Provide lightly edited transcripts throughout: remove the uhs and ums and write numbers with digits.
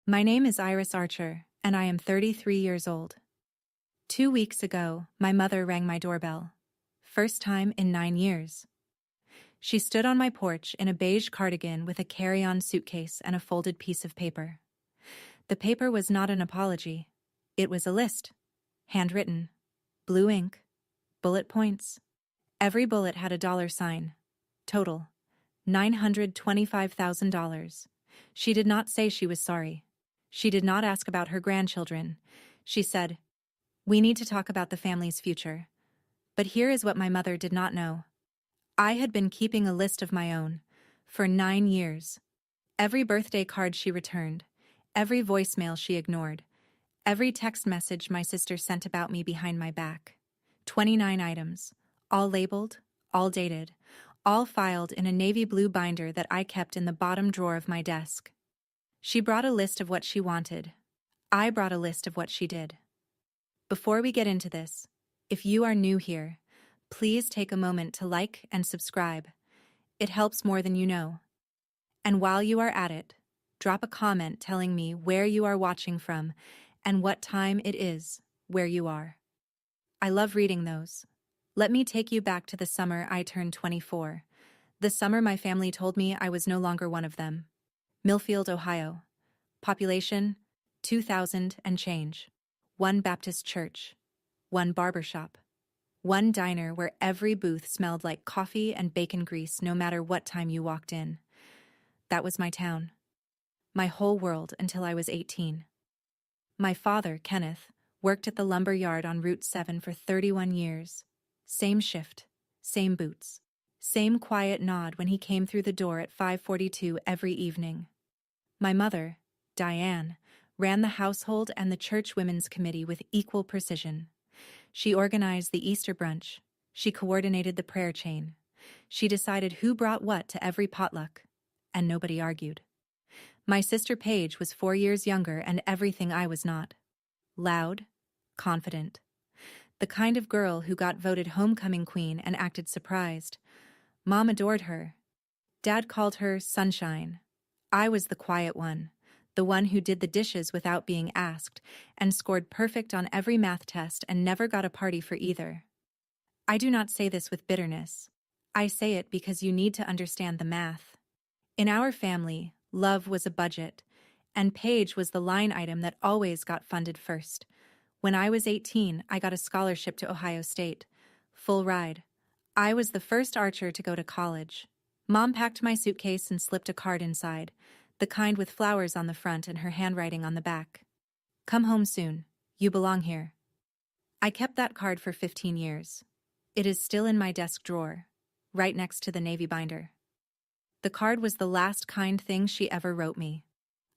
My name is Iris Archer, and I am 33 years old. 2 weeks ago, my mother rang my doorbell. First time in 9 years. She stood on my porch in a beige cardigan with a carry-on suitcase and a folded piece of paper. The paper was not an apology. It was a list. Handwritten. Blue ink. Bullet points. Every bullet had a dollar sign. Total. $925,000. She did not say she was sorry. She did not ask about her grandchildren. She said, "We need to talk about the family's future." But here is what my mother did not know. I had been keeping a list of my own for 9 years. Every birthday card she returned, every voicemail she ignored, every text message my sister sent about me behind my back. 29 items, all labeled, all dated, all filed in a navy blue binder that I kept in the bottom drawer of my desk. She brought a list of what she wanted. I brought a list of what she did. Before we get into this, if you are new here, please take a moment to like and subscribe. It helps more than you know. And while you are at it, drop a comment telling me where you are watching from and what time it is where you are. I love reading those. Let me take you back to the summer I turned 24. The summer my family told me I was no longer one of them. Millfield, Ohio. Population, 2,000 and change. One Baptist church. One barbershop. One diner where every booth smelled like coffee and bacon grease no matter what time you walked in. That was my town. My whole world until I was 18. My father, Kenneth, worked at the lumber yard on Route 7 for 31 years. Same shift, same boots, same quiet nod when he came through the door at 5:42 every evening. My mother, Diane, ran the household and the church women's committee with equal precision. She organized the Easter brunch. She coordinated the prayer chain. She decided who brought what to every potluck, and nobody argued. My sister Paige was 4 years younger and everything I was not. Loud, confident. The kind of girl who got voted homecoming queen and acted surprised. Mom adored her. Dad called her Sunshine. I was the quiet one, the one who did the dishes without being asked, and scored perfect on every math test and never got a party for either. I do not say this with bitterness. I say it because you need to understand the math. In our family, love was a budget, and Paige was the line item that always got funded first. When I was 18, I got a scholarship to Ohio State. Full ride. I was the first Archer to go to college. Mom packed my suitcase and slipped a card inside, the kind with flowers on the front and her handwriting on the back. "Come home soon. You belong here." I kept that card for 15 years. It is still in my desk drawer, right next to the navy binder. The card was the last kind thing she ever wrote me.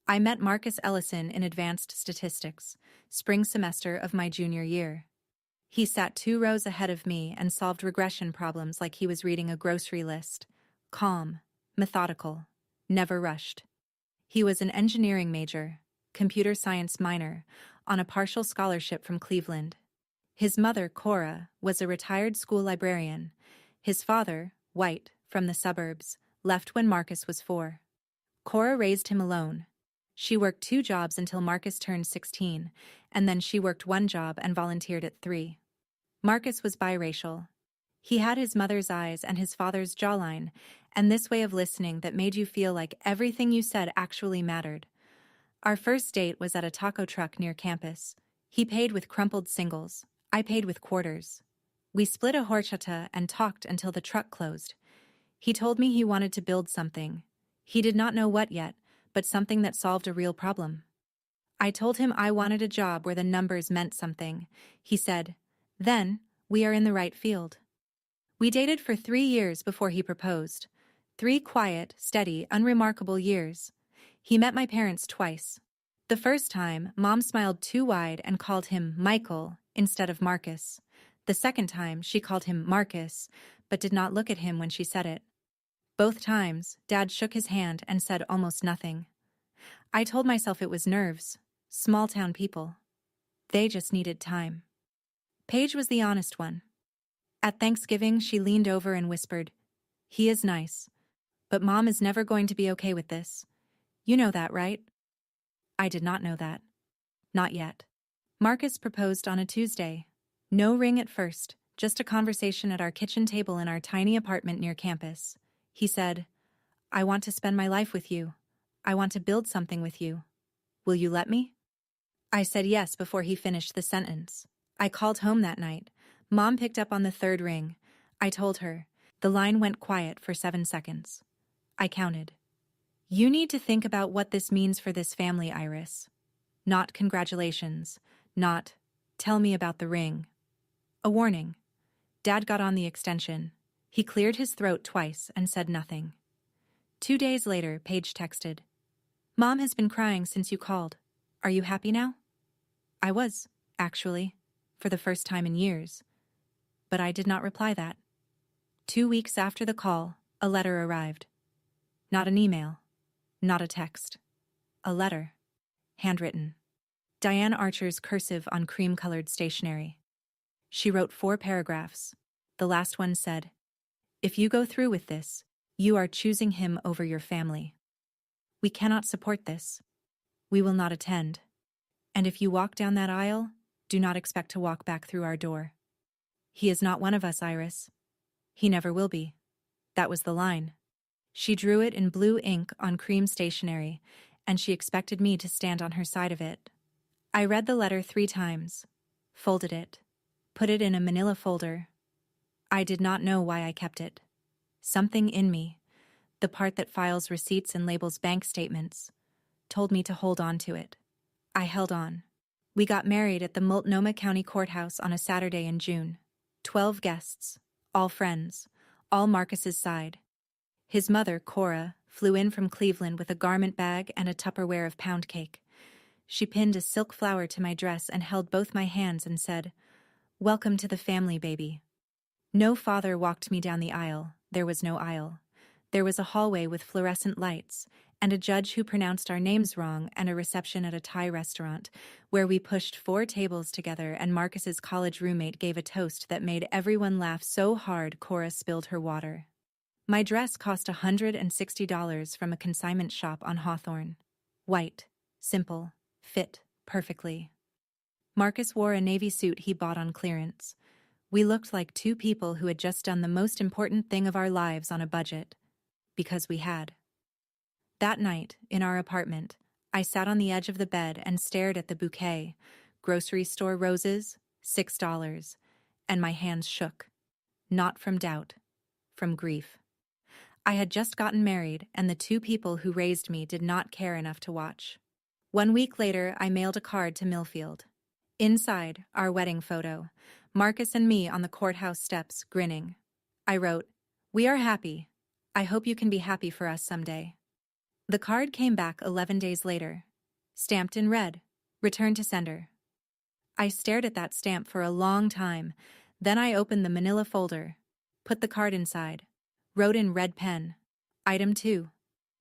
I met Marcus Ellison in advanced statistics, spring semester of my junior year. He sat 2 rows ahead of me and solved regression problems like he was reading a grocery list. Calm, methodical, never rushed. He was an engineering major, computer science minor, on a partial scholarship from Cleveland. His mother, Cora, was a retired school librarian. His father, white, from the suburbs, left when Marcus was 4. Cora raised him alone. She worked 2 jobs until Marcus turned 16, and then she worked 1 job and volunteered at 3. Marcus was biracial. He had his mother's eyes and his father's jawline, and this way of listening that made you feel like everything you said actually mattered. Our first date was at a taco truck near campus. He paid with crumpled singles. I paid with quarters. We split a horchata and talked until the truck closed. He told me he wanted to build something. He did not know what yet, but something that solved a real problem. I told him I wanted a job where the numbers meant something. He said, "Then, we are in the right field." We dated for 3 years before he proposed. 3 quiet, steady, unremarkable years. He met my parents twice. The first time, Mom smiled too wide and called him Michael instead of Marcus. The second time, she called him Marcus, but did not look at him when she said it. Both times, Dad shook his hand and said almost nothing. I told myself it was nerves, small-town people. They just needed time. Paige was the honest one. At Thanksgiving, she leaned over and whispered, "He is nice, but Mom is never going to be okay with this. You know that, right?" I did not know that. Not yet. Marcus proposed on a Tuesday. No ring at first, just a conversation at our kitchen table in our tiny apartment near campus. He said, "I want to spend my life with you. I want to build something with you. Will you let me?" I said yes before he finished the sentence. I called home that night. Mom picked up on the third ring. I told her. The line went quiet for 7 seconds. I counted. "You need to think about what this means for this family, Iris. Not congratulations. Not, tell me about the ring. A warning." Dad got on the extension. He cleared his throat twice and said nothing. 2 days later, Paige texted, "Mom has been crying since you called. Are you happy now?" I was, actually, for the first time in years. But I did not reply that. 2 weeks after the call, a letter arrived. Not an email. Not a text. A letter. Handwritten. Diane Archer's cursive on cream-colored stationery. She wrote 4 paragraphs. The last one said, "If you go through with this, you are choosing him over your family. We cannot support this. We will not attend. And if you walk down that aisle, do not expect to walk back through our door. He is not one of us, Iris. He never will be." That was the line. She drew it in blue ink on cream stationery, and she expected me to stand on her side of it. I read the letter 3 times, folded it, put it in a manila folder. I did not know why I kept it. Something in me, the part that files receipts and labels bank statements, told me to hold on to it. I held on. We got married at the Multnomah County Courthouse on a Saturday in June. 12 guests, all friends, all Marcus's side. His mother, Cora, flew in from Cleveland with a garment bag and a Tupperware of pound cake. She pinned a silk flower to my dress and held both my hands and said, "Welcome to the family, baby." No father walked me down the aisle. There was no aisle. There was a hallway with fluorescent lights, and a judge who pronounced our names wrong, and a reception at a Thai restaurant, where we pushed 4 tables together and Marcus's college roommate gave a toast that made everyone laugh so hard Cora spilled her water. My dress cost $160 from a consignment shop on Hawthorne. White, simple, fit perfectly. Marcus wore a navy suit he bought on clearance. We looked like 2 people who had just done the most important thing of our lives on a budget. Because we had. That night, in our apartment, I sat on the edge of the bed and stared at the bouquet, grocery store roses, $6, and my hands shook. Not from doubt, from grief. I had just gotten married, and the 2 people who raised me did not care enough to watch. 1 week later, I mailed a card to Millfield. Inside, our wedding photo, Marcus and me on the courthouse steps, grinning. I wrote, "We are happy. I hope you can be happy for us someday." The card came back 11 days later, stamped in red, returned to sender. I stared at that stamp for a long time, then I opened the manila folder, put the card inside, wrote in red pen, "Item 2,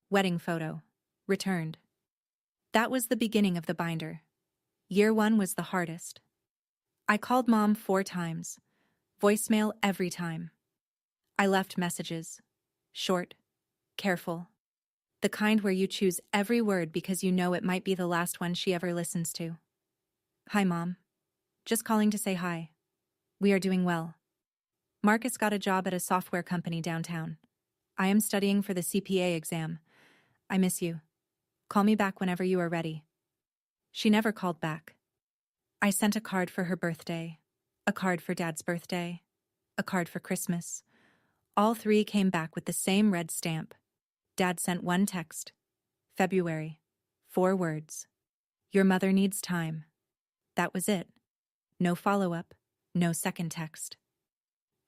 wedding photo, returned." That was the beginning of the binder. Year 1 was the hardest. I called Mom 4 times, voicemail every time. I left messages, short, careful, the kind where you choose every word because you know it might be the last one she ever listens to. "Hi, Mom. Just calling to say hi. We are doing well. Marcus got a job at a software company downtown. I am studying for the CPA exam. I miss you. Call me back whenever you are ready." She never called back. I sent a card for her birthday, a card for Dad's birthday, a card for Christmas. All 3 came back with the same red stamp. Dad sent 1 text. February. 4 words. "Your mother needs time." That was it. No follow-up, no second text.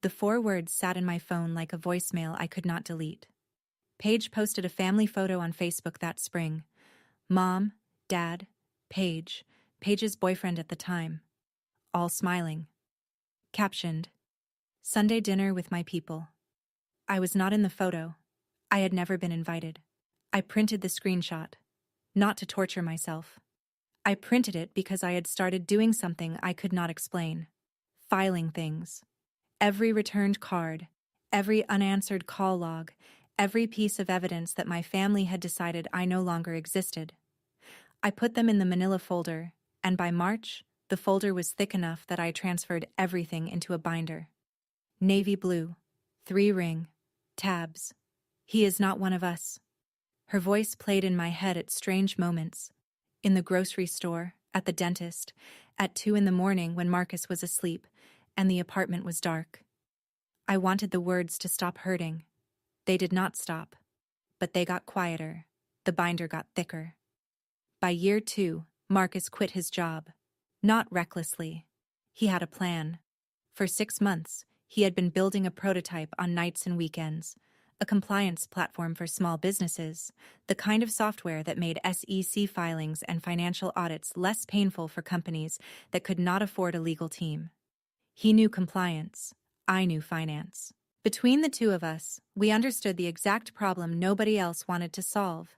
The 4 words sat in my phone like a voicemail I could not delete. Paige posted a family photo on Facebook that spring. Mom, Dad, Paige, Paige's boyfriend at the time. All smiling. Captioned, "Sunday dinner with my people." I was not in the photo. I had never been invited. I printed the screenshot. Not to torture myself. I printed it because I had started doing something I could not explain. Filing things. Every returned card, every unanswered call log, every piece of evidence that my family had decided I no longer existed. I put them in the manila folder, and by March, the folder was thick enough that I transferred everything into a binder. Navy blue, 3-ring, tabs. He is not one of us. Her voice played in my head at strange moments. In the grocery store, at the dentist, at 2 in the morning when Marcus was asleep, and the apartment was dark. I wanted the words to stop hurting. They did not stop. But they got quieter. The binder got thicker. By year 2, Marcus quit his job. Not recklessly. He had a plan. For 6 months, he had been building a prototype on nights and weekends, a compliance platform for small businesses, the kind of software that made SEC filings and financial audits less painful for companies that could not afford a legal team. He knew compliance. I knew finance. Between the two of us, we understood the exact problem nobody else wanted to solve: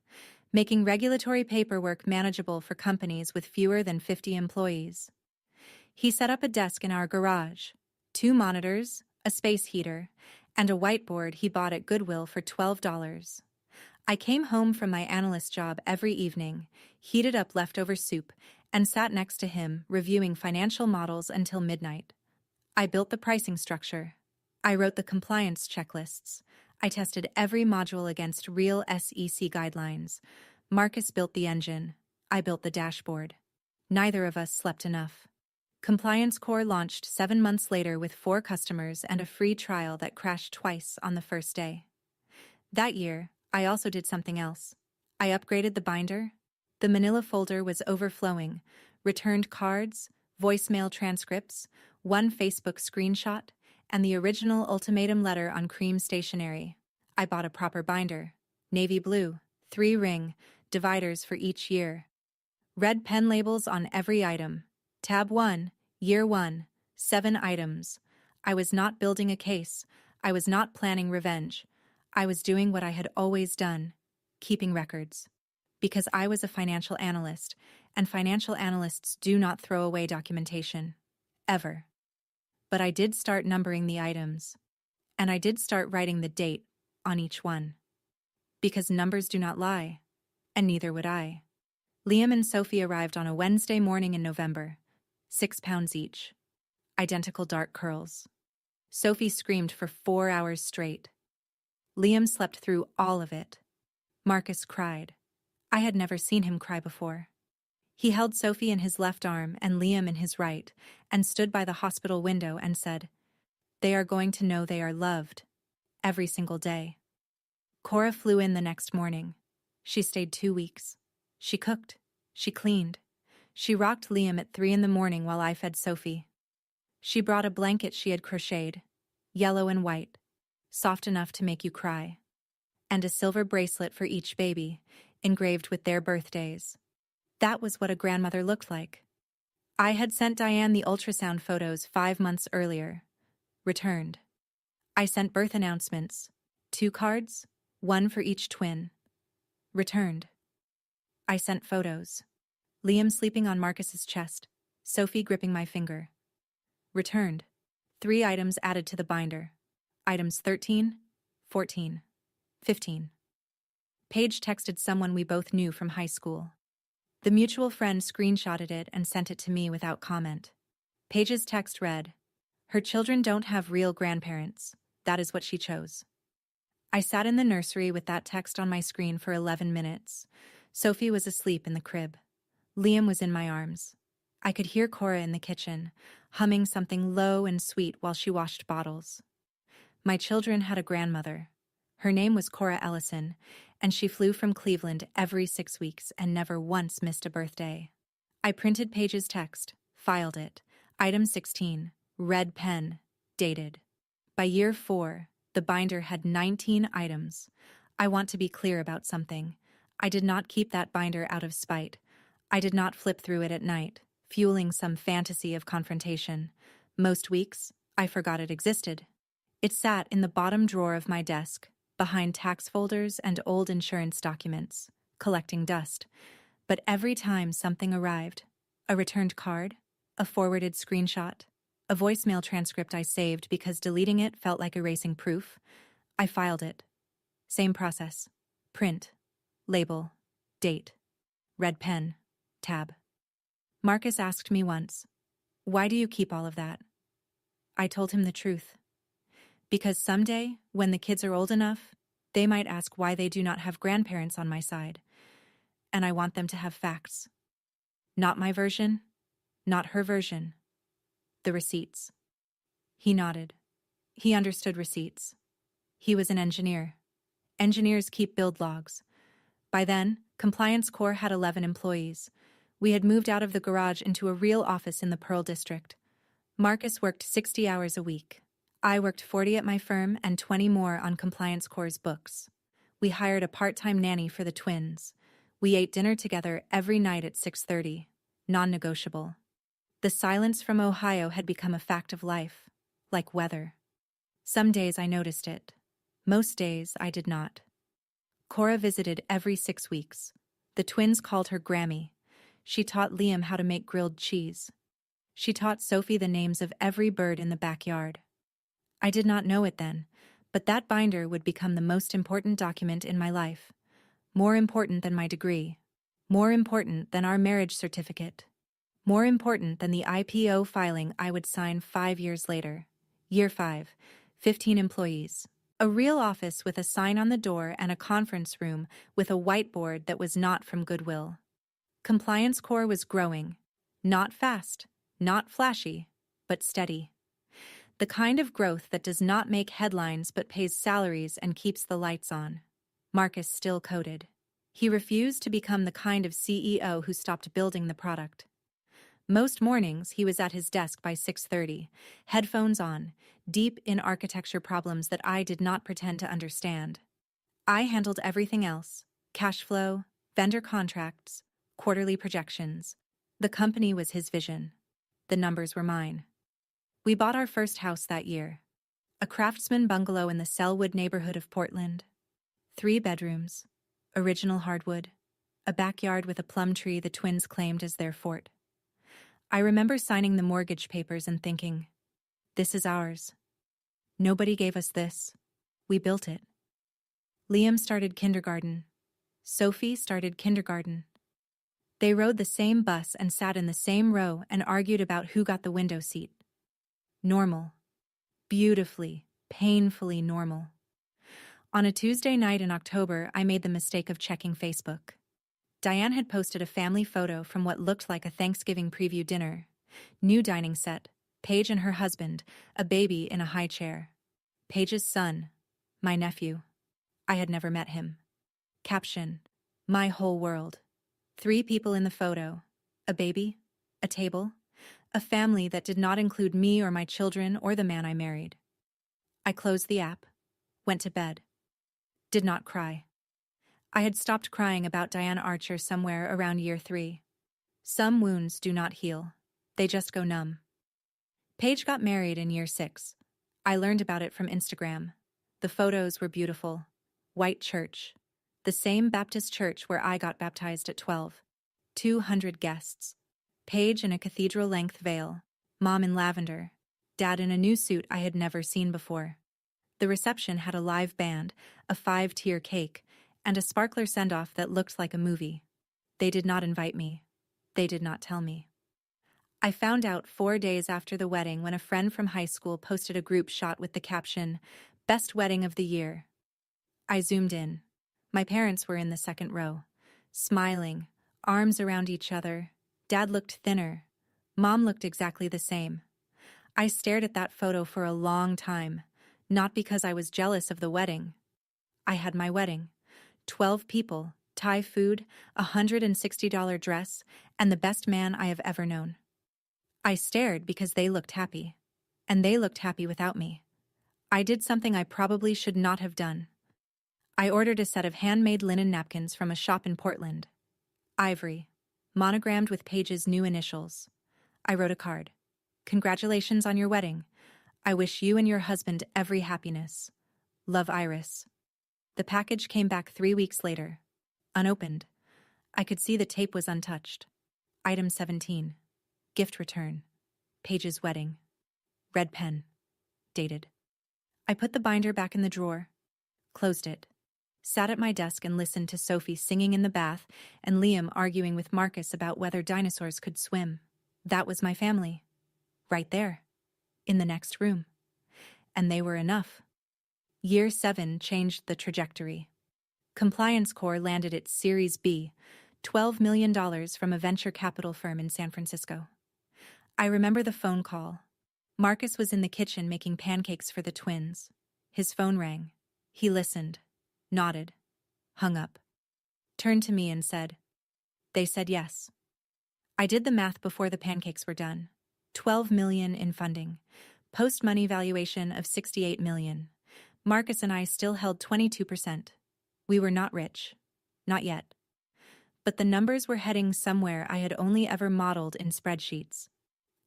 making regulatory paperwork manageable for companies with fewer than 50 employees. He set up a desk in our garage, 2 monitors, a space heater, and a whiteboard he bought at Goodwill for $12. I came home from my analyst job every evening, heated up leftover soup, and sat next to him reviewing financial models until midnight. I built the pricing structure. I wrote the compliance checklists. I tested every module against real SEC guidelines. Marcus built the engine. I built the dashboard. Neither of us slept enough. Compliance Core launched 7 months later with 4 customers and a free trial that crashed twice on the first day. That year, I also did something else. I upgraded the binder. The manila folder was overflowing. Returned cards, voicemail transcripts, 1 Facebook screenshot, and the original ultimatum letter on cream stationery. I bought a proper binder. Navy blue, 3-ring, dividers for each year. Red pen labels on every item. Tab 1, Year 1, 7 items. I was not building a case. I was not planning revenge. I was doing what I had always done: keeping records. Because I was a financial analyst, and financial analysts do not throw away documentation. Ever. But I did start numbering the items. And I did start writing the date on each one. Because numbers do not lie. And neither would I. Liam and Sophie arrived on a Wednesday morning in November. 6 pounds each. Identical dark curls. Sophie screamed for 4 hours straight. Liam slept through all of it. Marcus cried. I had never seen him cry before. He held Sophie in his left arm and Liam in his right, and stood by the hospital window and said, "They are going to know they are loved. Every single day." Cora flew in the next morning. She stayed 2 weeks. She cooked. She cleaned. She rocked Liam at 3 in the morning while I fed Sophie. She brought a blanket she had crocheted, yellow and white, soft enough to make you cry, and a silver bracelet for each baby, engraved with their birthdays. That was what a grandmother looked like. I had sent Diane the ultrasound photos 5 months earlier. Returned. I sent birth announcements. 2 cards, 1 for each twin. Returned. I sent photos. Liam sleeping on Marcus's chest, Sophie gripping my finger. Returned. 3 items added to the binder. Items 13, 14, 15. Paige texted someone we both knew from high school. The mutual friend screenshotted it and sent it to me without comment. Paige's text read, "Her children don't have real grandparents. That is what she chose." I sat in the nursery with that text on my screen for 11 minutes. Sophie was asleep in the crib. Liam was in my arms. I could hear Cora in the kitchen, humming something low and sweet while she washed bottles. My children had a grandmother. Her name was Cora Ellison, and she flew from Cleveland every 6 weeks and never once missed a birthday. I printed Paige's text, filed it. Item 16, red pen, dated. By year 4, the binder had 19 items. I want to be clear about something. I did not keep that binder out of spite. I did not flip through it at night, fueling some fantasy of confrontation. Most weeks, I forgot it existed. It sat in the bottom drawer of my desk, behind tax folders and old insurance documents, collecting dust. But every time something arrived, a returned card, a forwarded screenshot, a voicemail transcript I saved because deleting it felt like erasing proof, I filed it. Same process. Print. Label. Date. Red pen. Tab. Marcus asked me once, "Why do you keep all of that?" I told him the truth. Because someday, when the kids are old enough, they might ask why they do not have grandparents on my side, and I want them to have facts. Not my version, not her version. The receipts. He nodded. He understood receipts. He was an engineer. Engineers keep build logs. By then, Compliance Corps had 11 employees. We had moved out of the garage into a real office in the Pearl District. Marcus worked 60 hours a week. I worked 40 at my firm and 20 more on Compliance Corps' books. We hired a part-time nanny for the twins. We ate dinner together every night at 6:30, non-negotiable. The silence from Ohio had become a fact of life, like weather. Some days I noticed it. Most days I did not. Cora visited every 6 weeks. The twins called her Grammy. She taught Liam how to make grilled cheese. She taught Sophie the names of every bird in the backyard. I did not know it then, but that binder would become the most important document in my life. More important than my degree. More important than our marriage certificate. More important than the IPO filing I would sign 5 years later. Year 5, 15 employees. A real office with a sign on the door and a conference room with a whiteboard that was not from Goodwill. Compliance Corps was growing. Not fast, not flashy, but steady. The kind of growth that does not make headlines but pays salaries and keeps the lights on. Marcus still coded. He refused to become the kind of CEO who stopped building the product. Most mornings, he was at his desk by 6:30, headphones on, deep in architecture problems that I did not pretend to understand. I handled everything else: cash flow, vendor contracts, quarterly projections. The company was his vision. The numbers were mine. We bought our first house that year. A craftsman bungalow in the Selwood neighborhood of Portland. 3 bedrooms, original hardwood, a backyard with a plum tree the twins claimed as their fort. I remember signing the mortgage papers and thinking, this is ours. Nobody gave us this. We built it. Liam started kindergarten. Sophie started kindergarten. They rode the same bus and sat in the same row and argued about who got the window seat. Normal. Beautifully, painfully normal. On a Tuesday night in October, I made the mistake of checking Facebook. Diane had posted a family photo from what looked like a Thanksgiving preview dinner. New dining set, Paige and her husband, a baby in a high chair. Paige's son, my nephew. I had never met him. Caption, my whole world. 3 people in the photo, a baby, a table, a family that did not include me or my children or the man I married. I closed the app, went to bed. Did not cry. I had stopped crying about Diane Archer somewhere around year 3. Some wounds do not heal. They just go numb. Paige got married in year 6. I learned about it from Instagram. The photos were beautiful. White church. The same Baptist church where I got baptized at 12. 200 guests. Paige in a cathedral-length veil. Mom in lavender. Dad in a new suit I had never seen before. The reception had a live band, a 5-tier cake, and a sparkler send-off that looked like a movie. They did not invite me. They did not tell me. I found out 4 days after the wedding when a friend from high school posted a group shot with the caption, "Best wedding of the year." I zoomed in. My parents were in the second row, smiling, arms around each other. Dad looked thinner. Mom looked exactly the same. I stared at that photo for a long time, not because I was jealous of the wedding. I had my wedding. 12 people, Thai food, a $160 dress, and the best man I have ever known. I stared because they looked happy. And they looked happy without me. I did something I probably should not have done. I ordered a set of handmade linen napkins from a shop in Portland. Ivory, monogrammed with Paige's new initials. I wrote a card. "Congratulations on your wedding. I wish you and your husband every happiness. Love, Iris." The package came back 3 weeks later. Unopened. I could see the tape was untouched. Item 17. Gift return. Paige's wedding. Red pen. Dated. I put the binder back in the drawer. Closed it. Sat at my desk and listened to Sophie singing in the bath and Liam arguing with Marcus about whether dinosaurs could swim. That was my family. Right there. In the next room. And they were enough. Year 7 changed the trajectory. Compliance Corps landed its Series B, $12 million from a venture capital firm in San Francisco. I remember the phone call. Marcus was in the kitchen making pancakes for the twins. His phone rang. He listened, nodded, hung up, turned to me and said, "They said yes." I did the math before the pancakes were done. $12 million in funding. Post-money valuation of $68 million. Marcus and I still held 22%. We were not rich. Not yet. But the numbers were heading somewhere I had only ever modeled in spreadsheets.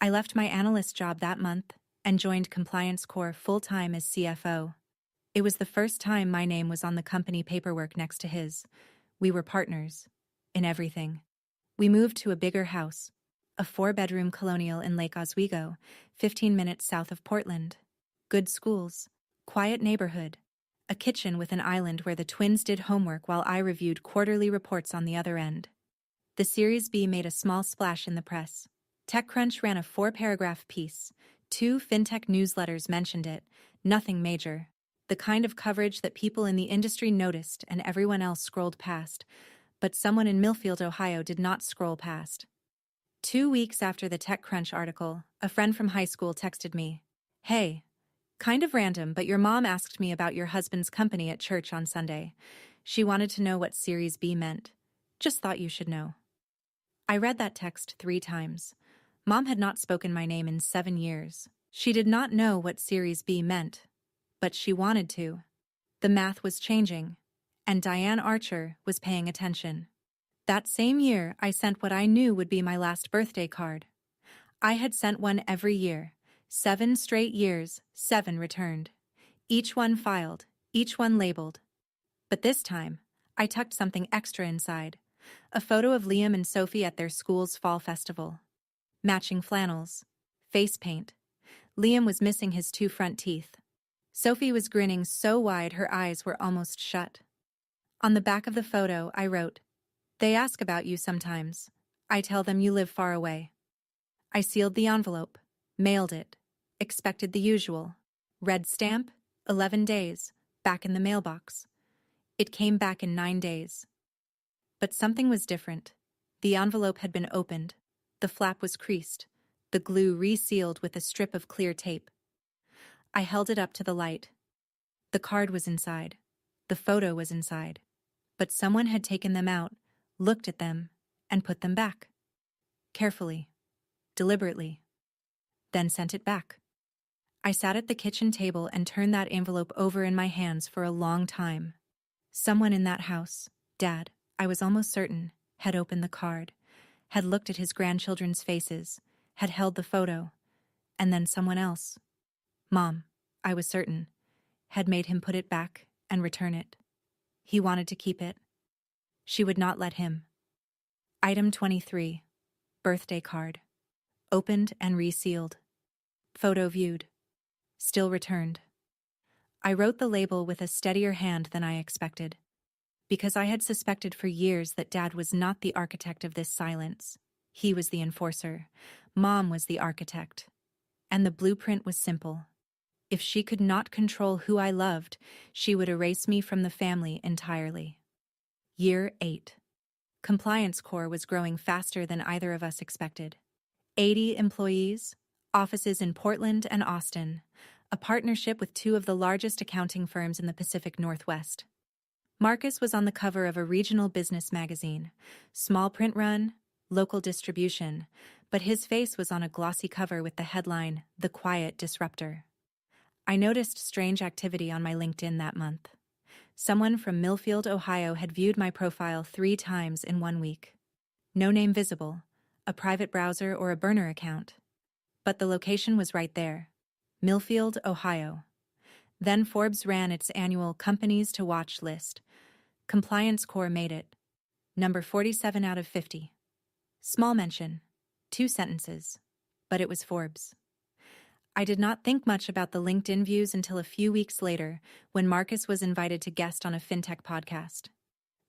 I left my analyst job that month and joined Compliance Corps full-time as CFO. It was the first time my name was on the company paperwork next to his. We were partners. In everything. We moved to a bigger house. A 4-bedroom colonial in Lake Oswego, 15 minutes south of Portland. Good schools. Quiet neighborhood. A kitchen with an island where the twins did homework while I reviewed quarterly reports on the other end. The Series B made a small splash in the press. TechCrunch ran a 4-paragraph piece. 2 fintech newsletters mentioned it. Nothing major. The kind of coverage that people in the industry noticed and everyone else scrolled past. But someone in Millfield, Ohio did not scroll past. 2 weeks after the TechCrunch article, a friend from high school texted me, "Hey, kind of random, but your mom asked me about your husband's company at church on Sunday. She wanted to know what Series B meant. Just thought you should know." I read that text 3 times. Mom had not spoken my name in 7 years. She did not know what Series B meant, but she wanted to. The math was changing, and Diane Archer was paying attention. That same year, I sent what I knew would be my last birthday card. I had sent one every year. 7 straight years, 7 returned. Each one filed, each one labeled. But this time, I tucked something extra inside. A photo of Liam and Sophie at their school's fall festival. Matching flannels. Face paint. Liam was missing his 2 front teeth. Sophie was grinning so wide her eyes were almost shut. On the back of the photo, I wrote, "They ask about you sometimes. I tell them you live far away." I sealed the envelope, mailed it, expected the usual. Red stamp, 11 days, back in the mailbox. It came back in 9 days. But something was different. The envelope had been opened. The flap was creased, the glue resealed with a strip of clear tape. I held it up to the light. The card was inside. The photo was inside. But someone had taken them out, looked at them, and put them back. Carefully. Deliberately. Then sent it back. I sat at the kitchen table and turned that envelope over in my hands for a long time. Someone in that house, Dad, I was almost certain, had opened the card, had looked at his grandchildren's faces, had held the photo, and then someone else, Mom, I was certain, had made him put it back and return it. He wanted to keep it. She would not let him. Item 23. Birthday card. Opened and resealed. Photo viewed. Still returned. I wrote the label with a steadier hand than I expected. Because I had suspected for years that Dad was not the architect of this silence. He was the enforcer. Mom was the architect. And the blueprint was simple. If she could not control who I loved, she would erase me from the family entirely. Year 8. Compliance Corps was growing faster than either of us expected. 80 employees, offices in Portland and Austin, a partnership with 2 of the largest accounting firms in the Pacific Northwest. Marcus was on the cover of a regional business magazine, small print run, local distribution, but his face was on a glossy cover with the headline, "The Quiet Disruptor." I noticed strange activity on my LinkedIn that month. Someone from Millfield, Ohio had viewed my profile 3 times in 1 week. No name visible, a private browser or a burner account. But the location was right there. Millfield, Ohio. Then Forbes ran its annual Companies to Watch list. Compliance Corps made it. Number 47 out of 50. Small mention. 2 sentences. But it was Forbes. I did not think much about the LinkedIn views until a few weeks later when Marcus was invited to guest on a fintech podcast.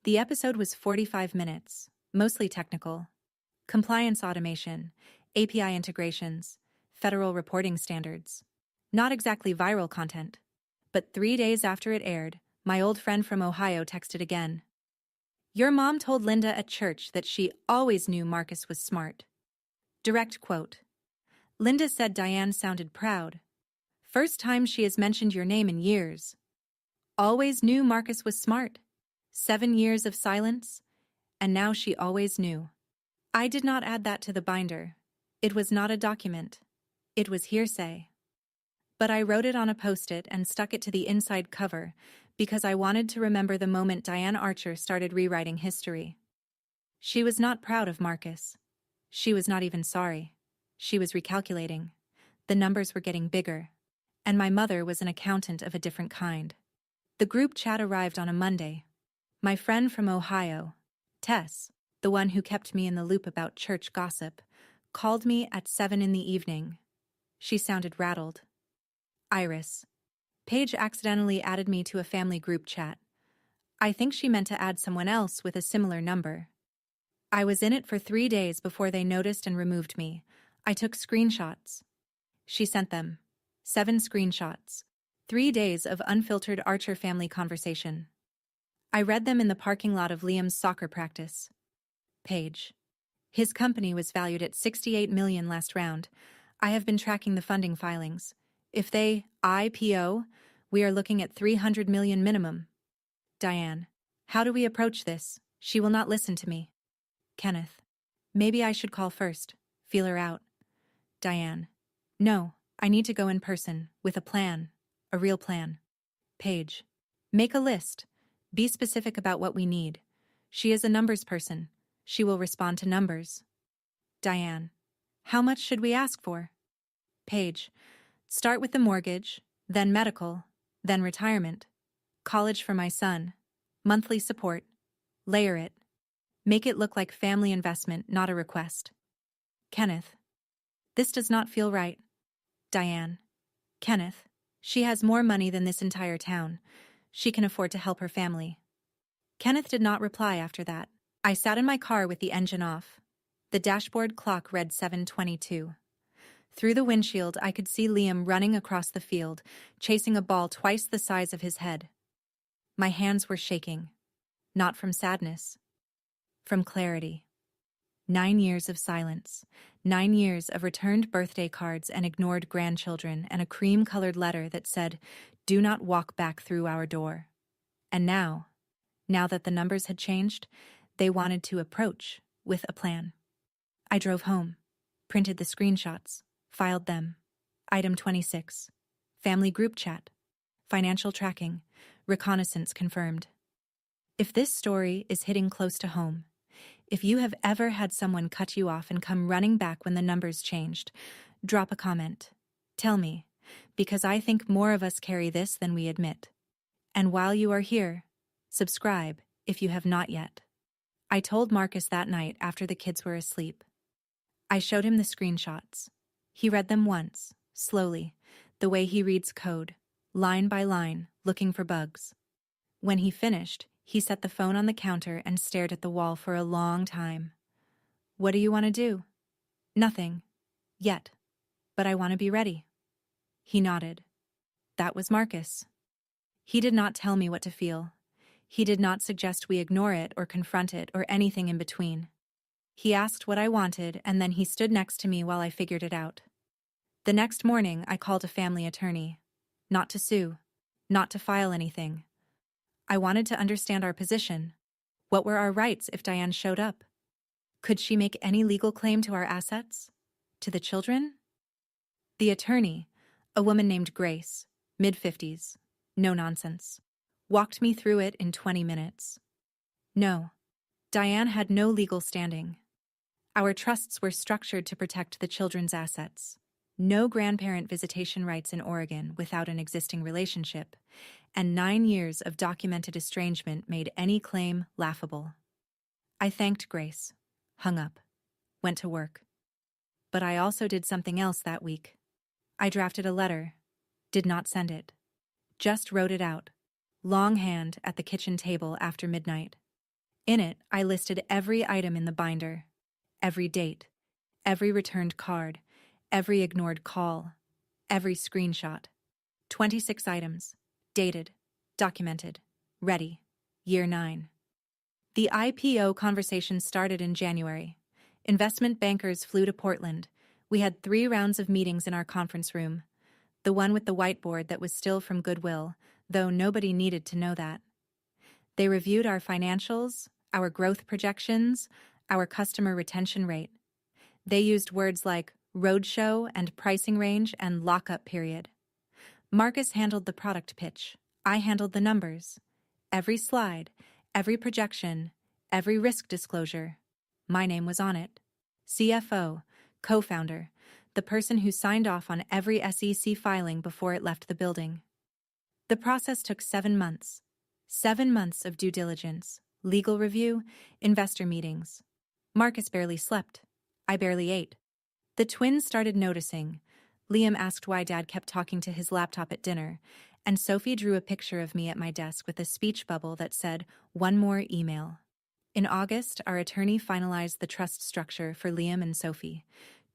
The episode was 45 minutes, mostly technical. Compliance automation, API integrations, federal reporting standards. Not exactly viral content. But 3 days after it aired, my old friend from Ohio texted again. Your mom told Linda at church that she always knew Marcus was smart. Direct quote. Linda said Diane sounded proud. First time she has mentioned your name in years. Always knew Marcus was smart. 7 years of silence, and now she always knew. I did not add that to the binder. It was not a document. It was hearsay. But I wrote it on a post-it and stuck it to the inside cover because I wanted to remember the moment Diane Archer started rewriting history. She was not proud of Marcus. She was not even sorry. She was recalculating. The numbers were getting bigger. And my mother was an accountant of a different kind. The group chat arrived on a Monday. My friend from Ohio, Tess, the one who kept me in the loop about church gossip, called me at 7 in the evening. She sounded rattled. Iris. Paige accidentally added me to a family group chat. I think she meant to add someone else with a similar number. I was in it for 3 days before they noticed and removed me. I took screenshots. She sent them. 7 screenshots. 3 days of unfiltered Archer family conversation. I read them in the parking lot of Liam's soccer practice. Paige. His company was valued at $68 million last round. I have been tracking the funding filings. If they IPO, we are looking at $300 million minimum. Diane. How do we approach this? She will not listen to me. Kenneth. Maybe I should call first. Feel her out. Diane. No, I need to go in person, with a plan. A real plan. Paige. Make a list. Be specific about what we need. She is a numbers person. She will respond to numbers. Diane. How much should we ask for? Paige. Start with the mortgage, then medical, then retirement. College for my son. Monthly support. Layer it. Make it look like family investment, not a request. Kenneth. This does not feel right. Diane. Kenneth. She has more money than this entire town. She can afford to help her family. Kenneth did not reply after that. I sat in my car with the engine off. The dashboard clock read 7:22. Through the windshield, I could see Liam running across the field, chasing a ball twice the size of his head. My hands were shaking. Not from sadness. From clarity. 9 years of silence. 9 years of returned birthday cards and ignored grandchildren and a cream-colored letter that said, "Do not walk back through our door." And now that the numbers had changed, they wanted to approach with a plan. I drove home, printed the screenshots, filed them. Item 26. Family group chat. Financial tracking. Reconnaissance confirmed. If this story is hitting close to home, if you have ever had someone cut you off and come running back when the numbers changed, drop a comment. Tell me, because I think more of us carry this than we admit. And while you are here, subscribe if you have not yet. I told Marcus that night after the kids were asleep. I showed him the screenshots. He read them once, slowly, the way he reads code, line by line, looking for bugs. When he finished, he set the phone on the counter and stared at the wall for a long time. What do you want to do? Nothing. Yet. But I want to be ready. He nodded. That was Marcus. He did not tell me what to feel. He did not suggest we ignore it or confront it or anything in between. He asked what I wanted, and then he stood next to me while I figured it out. The next morning, I called a family attorney. Not to sue. Not to file anything. I wanted to understand our position. What were our rights if Diane showed up? Could she make any legal claim to our assets? To the children? The attorney, a woman named Grace, mid-50s, no nonsense, walked me through it in 20 minutes. No, Diane had no legal standing. Our trusts were structured to protect the children's assets. No grandparent visitation rights in Oregon without an existing relationship, and 9 years of documented estrangement made any claim laughable. I thanked Grace, hung up, went to work. But I also did something else that week. I drafted a letter. Did not send it. Just wrote it out. Longhand at the kitchen table after midnight. In it, I listed every item in the binder. Every date. Every returned card. Every ignored call. Every screenshot. 26 items. Dated. Documented. Ready. Year 9. The IPO conversation started in January. Investment bankers flew to Portland. We had 3 rounds of meetings in our conference room. The one with the whiteboard that was still from Goodwill, though nobody needed to know that. They reviewed our financials, our growth projections, our customer retention rate. They used words like roadshow and pricing range and lockup period. Marcus handled the product pitch. I handled the numbers. Every slide, every projection, every risk disclosure. My name was on it. CFO, co-founder, the person who signed off on every SEC filing before it left the building. The process took 7 months. 7 months of due diligence, legal review, investor meetings. Marcus barely slept. I barely ate. The twins started noticing. Liam asked why Dad kept talking to his laptop at dinner, and Sophie drew a picture of me at my desk with a speech bubble that said, "One more email." In August, our attorney finalized the trust structure for Liam and Sophie.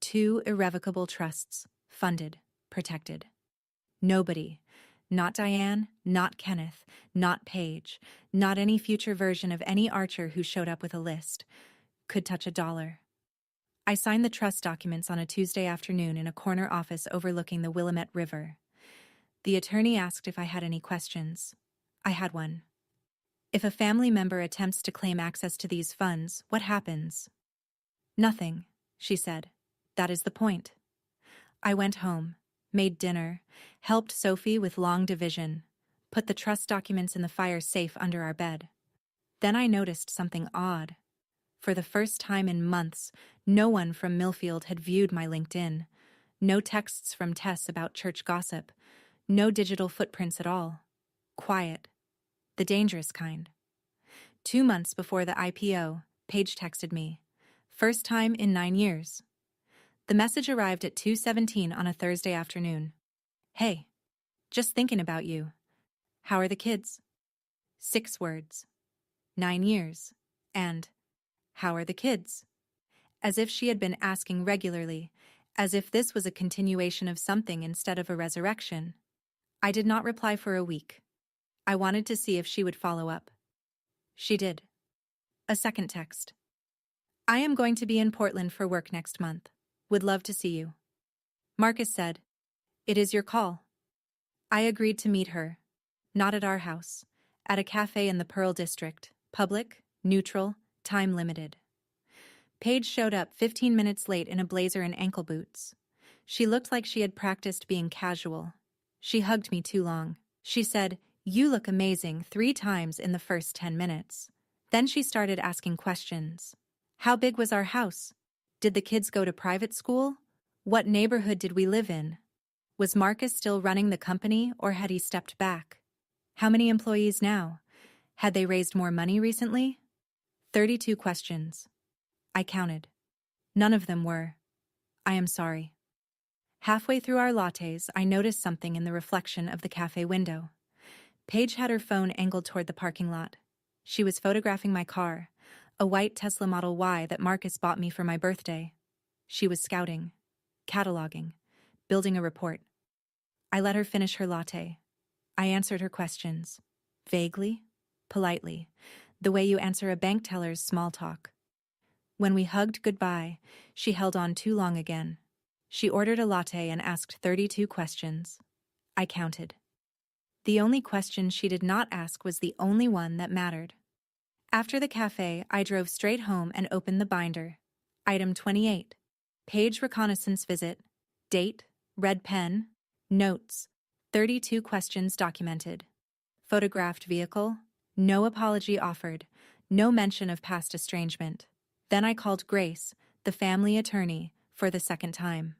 2 irrevocable trusts, funded, protected. Nobody, not Diane, not Kenneth, not Paige, not any future version of any Archer who showed up with a list, could touch $1. I signed the trust documents on a Tuesday afternoon in a corner office overlooking the Willamette River. The attorney asked if I had any questions. I had one. If a family member attempts to claim access to these funds, what happens? Nothing, she said. That is the point. I went home, made dinner, helped Sophie with long division, put the trust documents in the fire safe under our bed. Then I noticed something odd. For the first time in months, no one from Millfield had viewed my LinkedIn. No texts from Tess about church gossip. No digital footprints at all. Quiet. The dangerous kind. 2 months before the IPO, Paige texted me. First time in 9 years. The message arrived at 2:17 on a Thursday afternoon. Hey, just thinking about you. How are the kids? 6 words. 9 years. And, how are the kids? As if she had been asking regularly, as if this was a continuation of something instead of a resurrection. I did not reply for a week. I wanted to see if she would follow up. She did. A second text. I am going to be in Portland for work next month. Would love to see you. Marcus said, "It is your call." I agreed to meet her. Not at our house. At a cafe in the Pearl District. Public, neutral, time limited. Paige showed up 15 minutes late in a blazer and ankle boots. She looked like she had practiced being casual. She hugged me too long. She said, "You look amazing," 3 times in the first 10 minutes. Then she started asking questions. How big was our house? Did the kids go to private school? What neighborhood did we live in? Was Marcus still running the company or had he stepped back? How many employees now? Had they raised more money recently? 32 questions. I counted. None of them were, "I am sorry." Halfway through our lattes, I noticed something in the reflection of the cafe window. Paige had her phone angled toward the parking lot. She was photographing my car, a white Tesla Model Y that Marcus bought me for my birthday. She was scouting, cataloging, building a report. I let her finish her latte. I answered her questions. Vaguely, politely, the way you answer a bank teller's small talk. When we hugged goodbye, she held on too long again. She ordered a latte and asked 32 questions. I counted. The only question she did not ask was the only one that mattered. After the cafe, I drove straight home and opened the binder. Item 28. Page reconnaissance visit. Date, red pen, notes, 32 questions documented. Photographed vehicle, no apology offered, no mention of past estrangement. Then I called Grace, the family attorney, for the second time.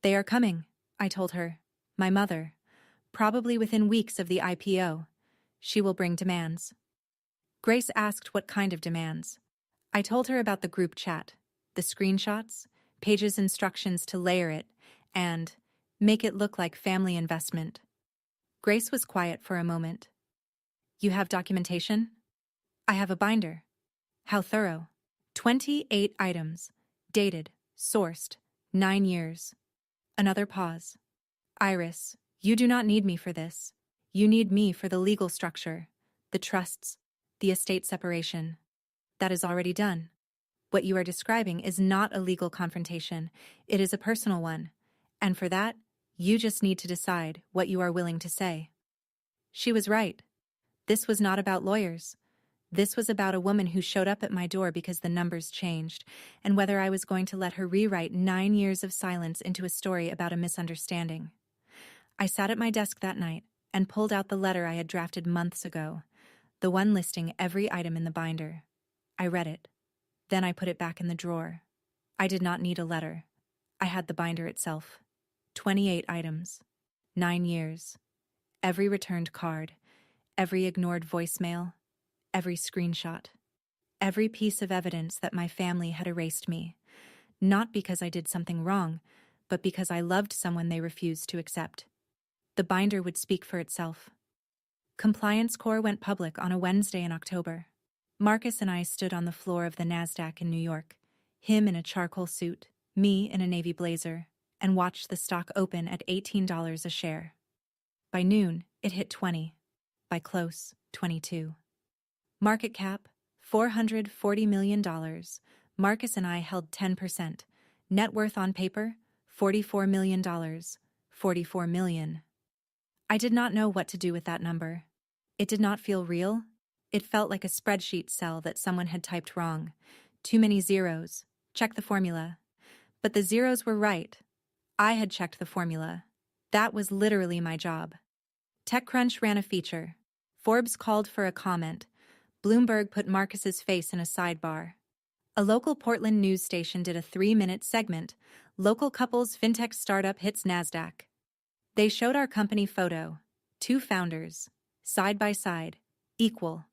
They are coming, I told her. My mother. Probably within weeks of the IPO. She will bring demands. Grace asked what kind of demands. I told her about the group chat, the screenshots, Paige's instructions to layer it, and Make it look like family investment. Grace was quiet for a moment. You have documentation? I have a binder. How thorough? 28 items. Dated. Sourced. 9 years. Another pause. Iris, you do not need me for this. You need me for the legal structure, the trusts, the estate separation. That is already done. What you are describing is not a legal confrontation. It is a personal one. And for that, you just need to decide what you are willing to say. She was right. This was not about lawyers. This was about a woman who showed up at my door because the numbers changed, and whether I was going to let her rewrite 9 years of silence into a story about a misunderstanding. I sat at my desk that night and pulled out the letter I had drafted months ago, the one listing every item in the binder. I read it. Then I put it back in the drawer. I did not need a letter. I had the binder itself. 28 items. 9 years. Every returned card. Every ignored voicemail. Every screenshot. Every piece of evidence that my family had erased me. Not because I did something wrong, but because I loved someone they refused to accept. The binder would speak for itself. Compliance Corps went public on a Wednesday in October. Marcus and I stood on the floor of the NASDAQ in New York, him in a charcoal suit, me in a navy blazer, and watched the stock open at $18 a share. By noon, it hit 20. By close, 22. Market cap, $440 million. Marcus and I held 10%. Net worth on paper, $44 million. $44 million. I did not know what to do with that number. It did not feel real. It felt like a spreadsheet cell that someone had typed wrong. Too many zeros. Check the formula. But the zeros were right. I had checked the formula. That was literally my job. TechCrunch ran a feature. Forbes called for a comment. Bloomberg put Marcus's face in a sidebar. A local Portland news station did a 3-minute segment, Local Couples Fintech Startup Hits NASDAQ. They showed our company photo, 2 founders, side by side, equal.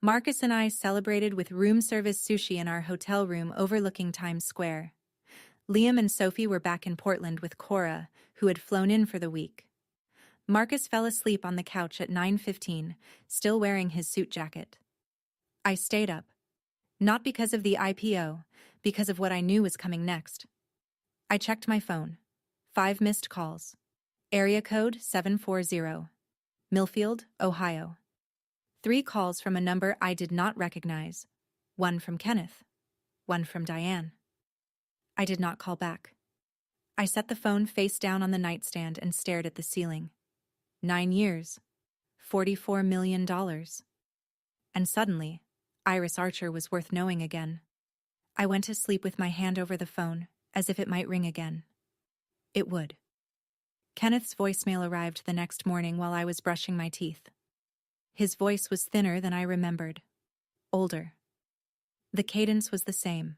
Marcus and I celebrated with room service sushi in our hotel room overlooking Times Square. Liam and Sophie were back in Portland with Cora, who had flown in for the week. Marcus fell asleep on the couch at 9:15, still wearing his suit jacket. I stayed up. Not because of the IPO, because of what I knew was coming next. I checked my phone. 5 missed calls. Area code 740. Millfield, Ohio. 3 calls from a number I did not recognize. 1 from Kenneth. 1 from Diane. I did not call back. I set the phone face down on the nightstand and stared at the ceiling. 9 years. $44 million. And suddenly, Iris Archer was worth knowing again. I went to sleep with my hand over the phone, as if it might ring again. It would. Kenneth's voicemail arrived the next morning while I was brushing my teeth. His voice was thinner than I remembered. Older. The cadence was the same.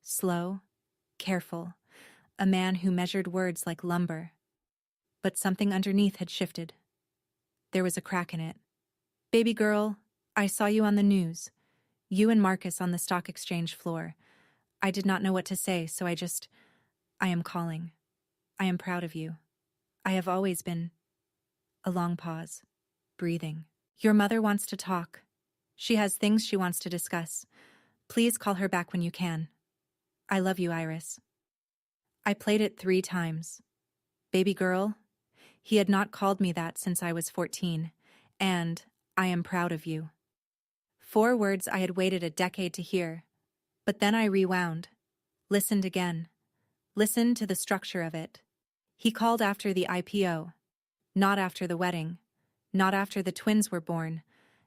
Slow, careful, a man who measured words like lumber. But something underneath had shifted. There was a crack in it. Baby girl, I saw you on the news. You and Marcus on the stock exchange floor. I did not know what to say, so I am calling. I am proud of you. I have always been. A long pause. Breathing. Your mother wants to talk. She has things she wants to discuss. Please call her back when you can. I love you, Iris. I played it 3 times. Baby girl. He had not called me that since I was 14. And I am proud of you. 4 words I had waited a decade to hear. But then I rewound. Listened again. Listened to the structure of it. He called after the IPO. Not after the wedding. Not after the twins were born.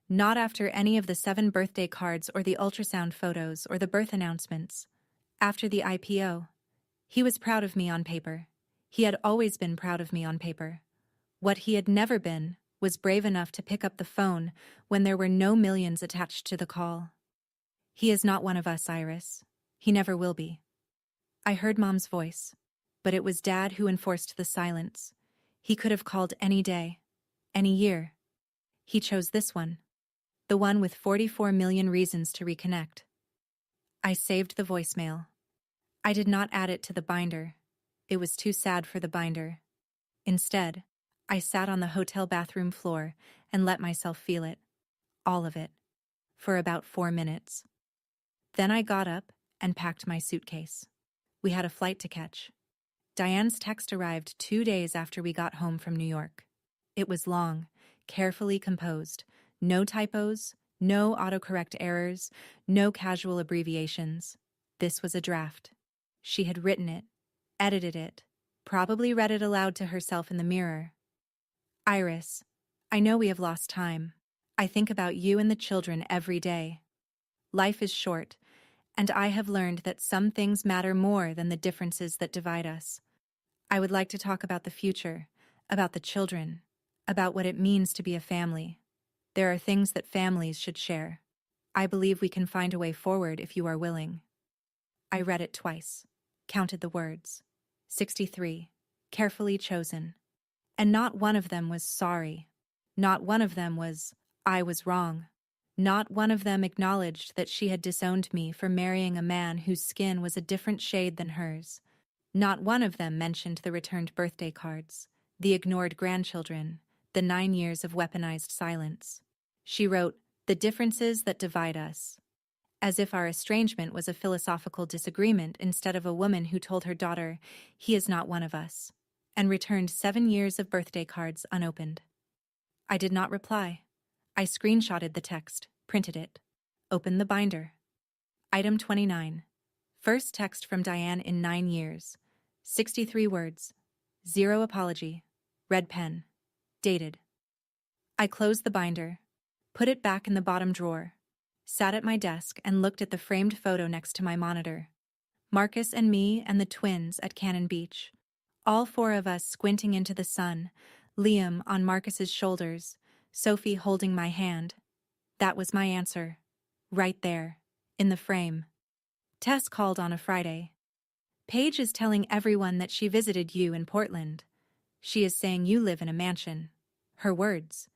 Not after any of the 7 birthday cards or the ultrasound photos or the birth announcements. After the IPO. He was proud of me on paper. He had always been proud of me on paper. What he had never been was brave enough to pick up the phone when there were no millions attached to the call. He is not one of us, Iris. He never will be. I heard Mom's voice, but it was Dad who enforced the silence. He could have called any day, any year. He chose this one, the one with 44 million reasons to reconnect. I saved the voicemail. I did not add it to the binder. It was too sad for the binder. Instead, I sat on the hotel bathroom floor and let myself feel it. All of it. For about 4 minutes. Then I got up and packed my suitcase. We had a flight to catch. Diane's text arrived 2 days after we got home from New York. It was long, carefully composed, no typos, no autocorrect errors, no casual abbreviations. This was a draft. She had written it, edited it, probably read it aloud to herself in the mirror. Iris, I know we have lost time. I think about you and the children every day. Life is short, and I have learned that some things matter more than the differences that divide us. I would like to talk about the future, about the children, about what it means to be a family. There are things that families should share. I believe we can find a way forward if you are willing. I read it twice, counted the words. 63, carefully chosen. And not one of them was sorry. Not one of them was, I was wrong. Not one of them acknowledged that she had disowned me for marrying a man whose skin was a different shade than hers. Not one of them mentioned the returned birthday cards, the ignored grandchildren, the 9 years of weaponized silence. She wrote, "The differences that divide us," as if our estrangement was a philosophical disagreement instead of a woman who told her daughter, "He is not one of us," and returned 7 years of birthday cards unopened. I did not reply. I screenshotted the text, printed it, opened the binder. Item 29. First text from Diane in 9 years. 63 words. 0 apology. Red pen. Dated. I closed the binder, put it back in the bottom drawer, sat at my desk and looked at the framed photo next to my monitor. Marcus and me and the twins at Cannon Beach. All 4 of us squinting into the sun, Liam on Marcus's shoulders, Sophie holding my hand. That was my answer. Right there, in the frame. Tess called on a Friday. Paige is telling everyone that she visited you in Portland. She is saying you live in a mansion. Her words.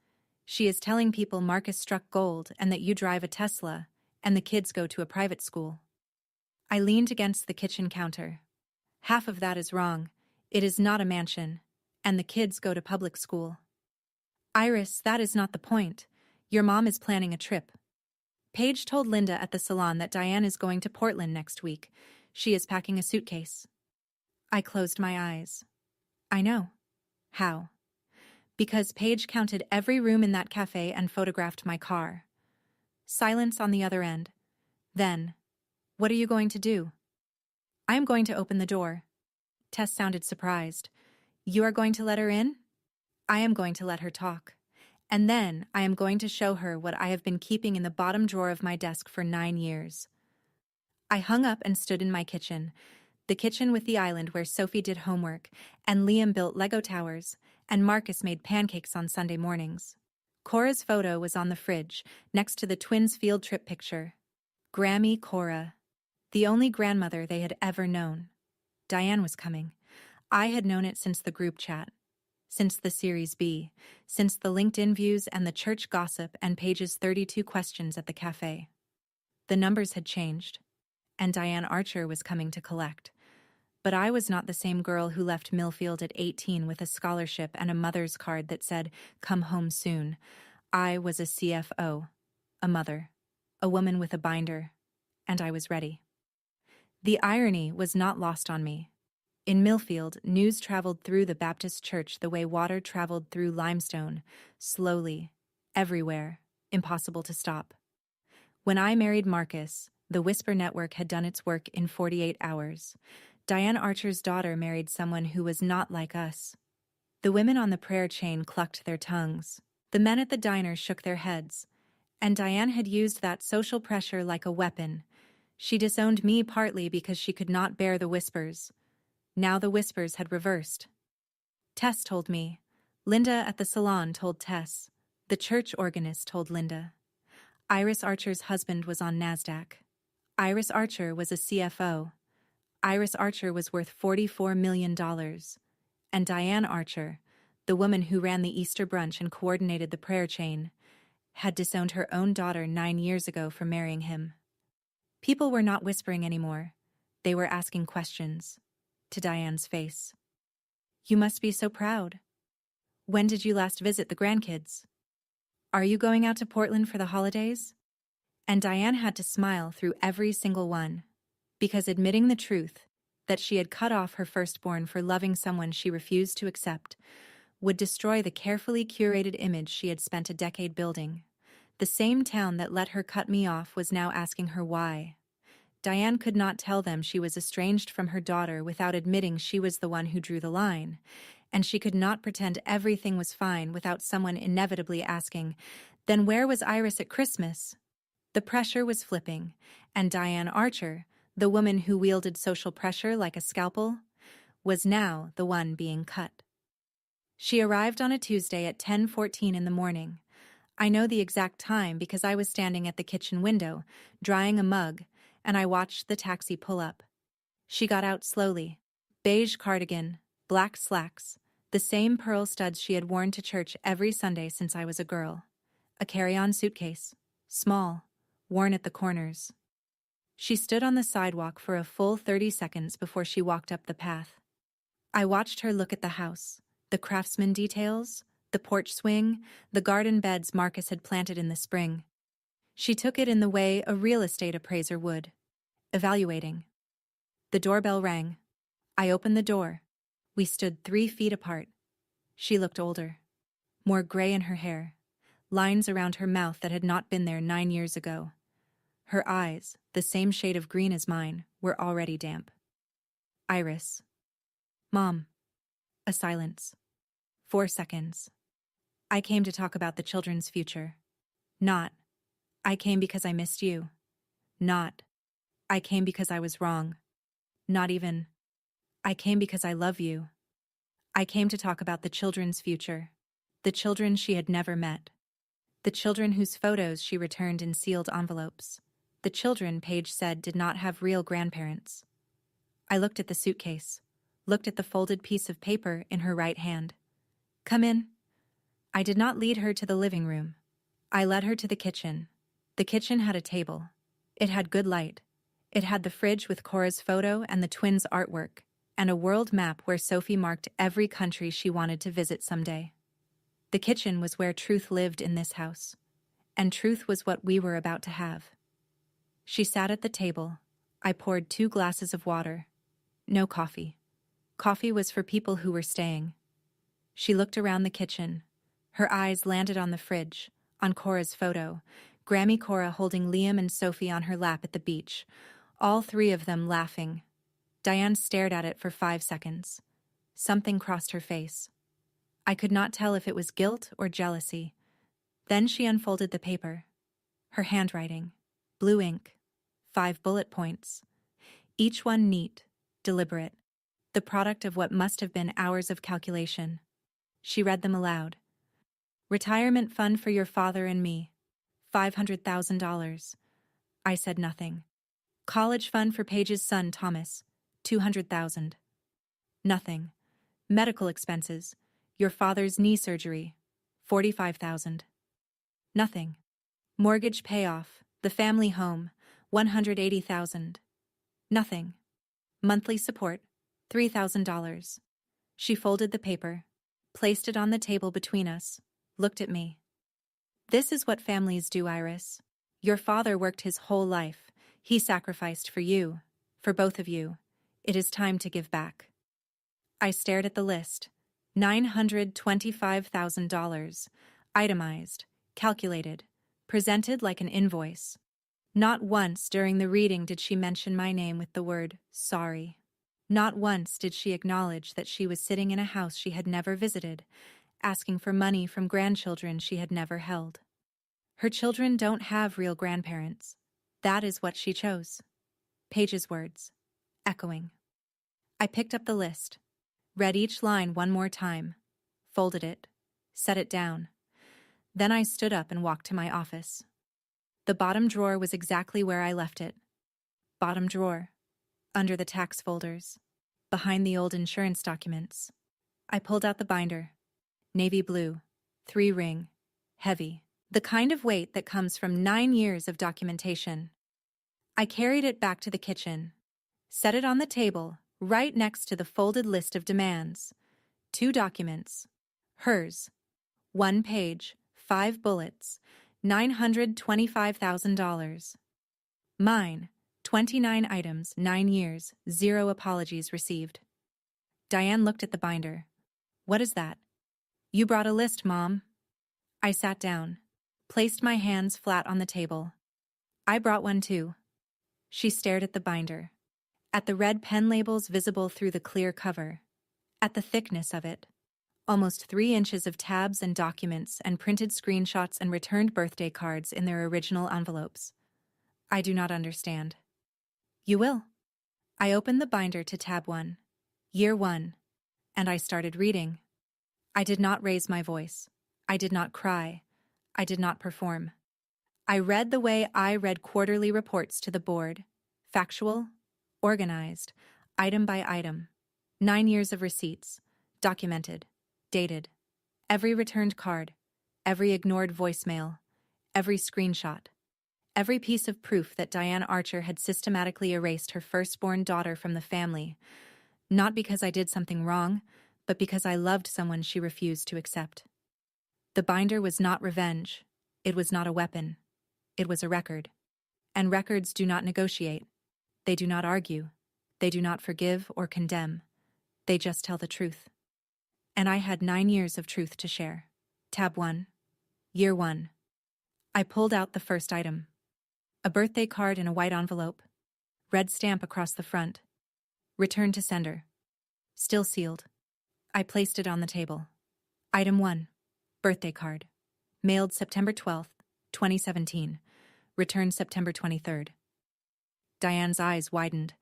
She is telling people Marcus struck gold and that you drive a Tesla, and the kids go to a private school. I leaned against the kitchen counter. Half of that is wrong. It is not a mansion, and the kids go to public school. Iris, that is not the point. Your mom is planning a trip. Paige told Linda at the salon that Diane is going to Portland next week. She is packing a suitcase. I closed my eyes. I know. How? Because Paige counted every room in that cafe and photographed my car. Silence on the other end. Then, what are you going to do? I am going to open the door. Tess sounded surprised. You are going to let her in? I am going to let her talk. And then I am going to show her what I have been keeping in the bottom drawer of my desk for 9 years. I hung up and stood in my kitchen, the kitchen with the island where Sophie did homework, and Liam built Lego towers, and Marcus made pancakes on Sunday mornings. Cora's photo was on the fridge, next to the twins' field trip picture. Grammy Cora, the only grandmother they had ever known. Diane was coming. I had known it since the group chat, since the Series B, since the LinkedIn views and the church gossip and Paige's 32 questions at the cafe. The numbers had changed, and Diane Archer was coming to collect. But I was not the same girl who left Millfield at 18 with a scholarship and a mother's card that said, "Come home soon." I was a CFO, a mother, a woman with a binder, and I was ready. The irony was not lost on me. In Millfield, news traveled through the Baptist church the way water traveled through limestone, slowly, everywhere, impossible to stop. When I married Marcus, the Whisper Network had done its work in 48 hours. Diane Archer's daughter married someone who was not like us. The women on the prayer chain clucked their tongues. The men at the diner shook their heads. And Diane had used that social pressure like a weapon. She disowned me partly because she could not bear the whispers. Now the whispers had reversed. Tess told me. Linda at the salon told Tess. The church organist told Linda. Iris Archer's husband was on NASDAQ. Iris Archer was a CFO. Iris Archer was worth $44 million. And Diane Archer, the woman who ran the Easter brunch and coordinated the prayer chain, had disowned her own daughter 9 years ago for marrying him. People were not whispering anymore. They were asking questions. To Diane's face. You must be so proud. When did you last visit the grandkids? Are you going out to Portland for the holidays? And Diane had to smile through every single one, because admitting the truth, that she had cut off her firstborn for loving someone she refused to accept, would destroy the carefully curated image she had spent a decade building. The same town that let her cut me off was now asking her why. Diane could not tell them she was estranged from her daughter without admitting she was the one who drew the line, and she could not pretend everything was fine without someone inevitably asking, "Then where was Iris at Christmas?" The pressure was flipping, and Diane Archer, the woman who wielded social pressure like a scalpel, was now the one being cut. She arrived on a Tuesday at 10:14 in the morning. I know the exact time because I was standing at the kitchen window, drying a mug, and I watched the taxi pull up. She got out slowly. Beige cardigan, black slacks, the same pearl studs she had worn to church every Sunday since I was a girl. A carry-on suitcase, small, worn at the corners. She stood on the sidewalk for a full 30 seconds before she walked up the path. I watched her look at the house, the craftsman details, the porch swing, the garden beds Marcus had planted in the spring. She took it in the way a real estate appraiser would, evaluating. The doorbell rang. I opened the door. We stood 3 feet apart. She looked older, more gray in her hair, lines around her mouth that had not been there 9 years ago. Her eyes, the same shade of green as mine, were already damp. Iris. Mom. A silence. 4 seconds. I came to talk about the children's future. Not, I came because I missed you. Not, I came because I was wrong. Not even, I came because I love you. I came to talk about the children's future. The children she had never met. The children whose photos she returned in sealed envelopes. The children, Paige said, did not have real grandparents. I looked at the suitcase, looked at the folded piece of paper in her right hand. Come in. I did not lead her to the living room. I led her to the kitchen. The kitchen had a table. It had good light. It had the fridge with Cora's photo and the twins' artwork, and a world map where Sophie marked every country she wanted to visit someday. The kitchen was where truth lived in this house, and truth was what we were about to have. She sat at the table. I poured 2 glasses of water. No coffee. Coffee was for people who were staying. She looked around the kitchen. Her eyes landed on the fridge, on Cora's photo, Grammy Cora holding Liam and Sophie on her lap at the beach, all 3 of them laughing. Diane stared at it for 5 seconds. Something crossed her face. I could not tell if it was guilt or jealousy. Then she unfolded the paper. Her handwriting, blue ink, 5 bullet points, each one neat, deliberate, the product of what must have been hours of calculation. She read them aloud. Retirement fund for your father and me, $500,000. I said nothing. College fund for Paige's son, Thomas, $200,000. Nothing. Medical expenses, your father's knee surgery, $45,000. Nothing. Mortgage payoff, the family home, $180,000. Nothing. Monthly support, $3,000. She folded the paper, placed it on the table between us, looked at me. This is what families do, Iris. Your father worked his whole life. He sacrificed for you, for both of you. It is time to give back. I stared at the list. $925,000. Itemized, calculated, presented like an invoice. Not once during the reading did she mention my name with the word sorry. Not once did she acknowledge that she was sitting in a house she had never visited, asking for money from grandchildren she had never held. Her children don't have real grandparents. That is what she chose. Paige's words, echoing. I picked up the list, read each line one more time, folded it, set it down. Then I stood up and walked to my office. The bottom drawer was exactly where I left it. Bottom drawer, under the tax folders, behind the old insurance documents. I pulled out the binder. Navy blue, 3-ring, heavy. The kind of weight that comes from 9 years of documentation. I carried it back to the kitchen, set it on the table, right next to the folded list of demands. 2 documents. Hers. 1 page, 5 bullets, $925,000. Mine. 29 items, 9 years, 0 apologies received. Diane looked at the binder. What is that? You brought a list, Mom. I sat down, placed my hands flat on the table. I brought one too. She stared at the binder, at the red pen labels visible through the clear cover, at the thickness of it. Almost 3 inches of tabs and documents and printed screenshots and returned birthday cards in their original envelopes. I do not understand. You will. I opened the binder to tab 1, year 1, and I started reading. I did not raise my voice. I did not cry. I did not perform. I read the way I read quarterly reports to the board, factual, organized, item by item, 9 years of receipts, documented, dated, every returned card, every ignored voicemail, every screenshot, every piece of proof that Diane Archer had systematically erased her firstborn daughter from the family, not because I did something wrong, but because I loved someone she refused to accept. The binder was not revenge. It was not a weapon. It was a record. And records do not negotiate. They do not argue. They do not forgive or condemn. They just tell the truth. And I had 9 years of truth to share. Tab 1. Year 1. I pulled out the first item. A birthday card in a white envelope. Red stamp across the front. Return to sender. Still sealed. I placed it on the table. Item 1. Birthday card. Mailed September 12th, 2017. Returned September 23rd. Diane's eyes widened.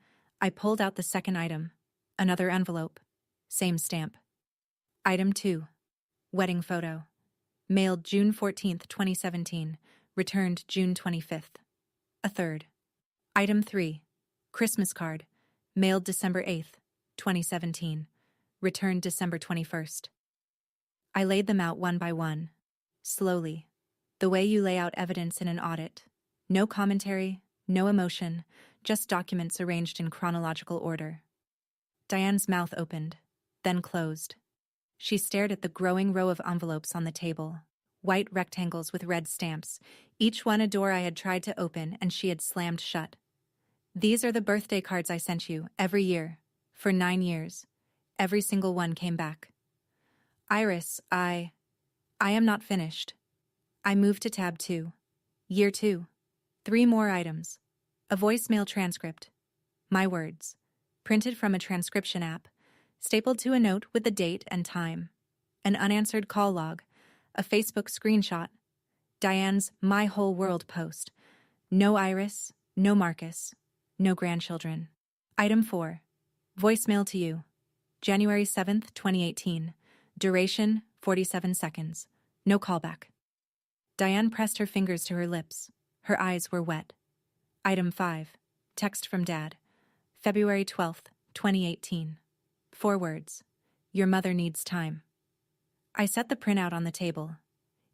I pulled out the second item. Another envelope. Same stamp. Item 2. Wedding photo. Mailed June 14th, 2017. Returned June 25th. A third. Item 3. Christmas card. Mailed December 8th, 2017. Returned December 21st. I laid them out one by one. Slowly. The way you lay out evidence in an audit. No commentary, no emotion, just documents arranged in chronological order. Diane's mouth opened, then closed. She stared at the growing row of envelopes on the table. White rectangles with red stamps, each one a door I had tried to open and she had slammed shut. These are the birthday cards I sent you, every year, for 9 years. Every single one came back. Iris, I am not finished. I moved to tab 2. Year 2. 3 more items. A voicemail transcript. My words. Printed from a transcription app. Stapled to a note with the date and time. An unanswered call log. A Facebook screenshot. Diane's My Whole World post. No Iris, no Marcus, no grandchildren. Item 4. Voicemail to you. January 7th, 2018. Duration, 47 seconds. No callback. Diane pressed her fingers to her lips. Her eyes were wet. Item 5. Text from Dad. February 12th, 2018. 4 words. Your mother needs time. I set the printout on the table.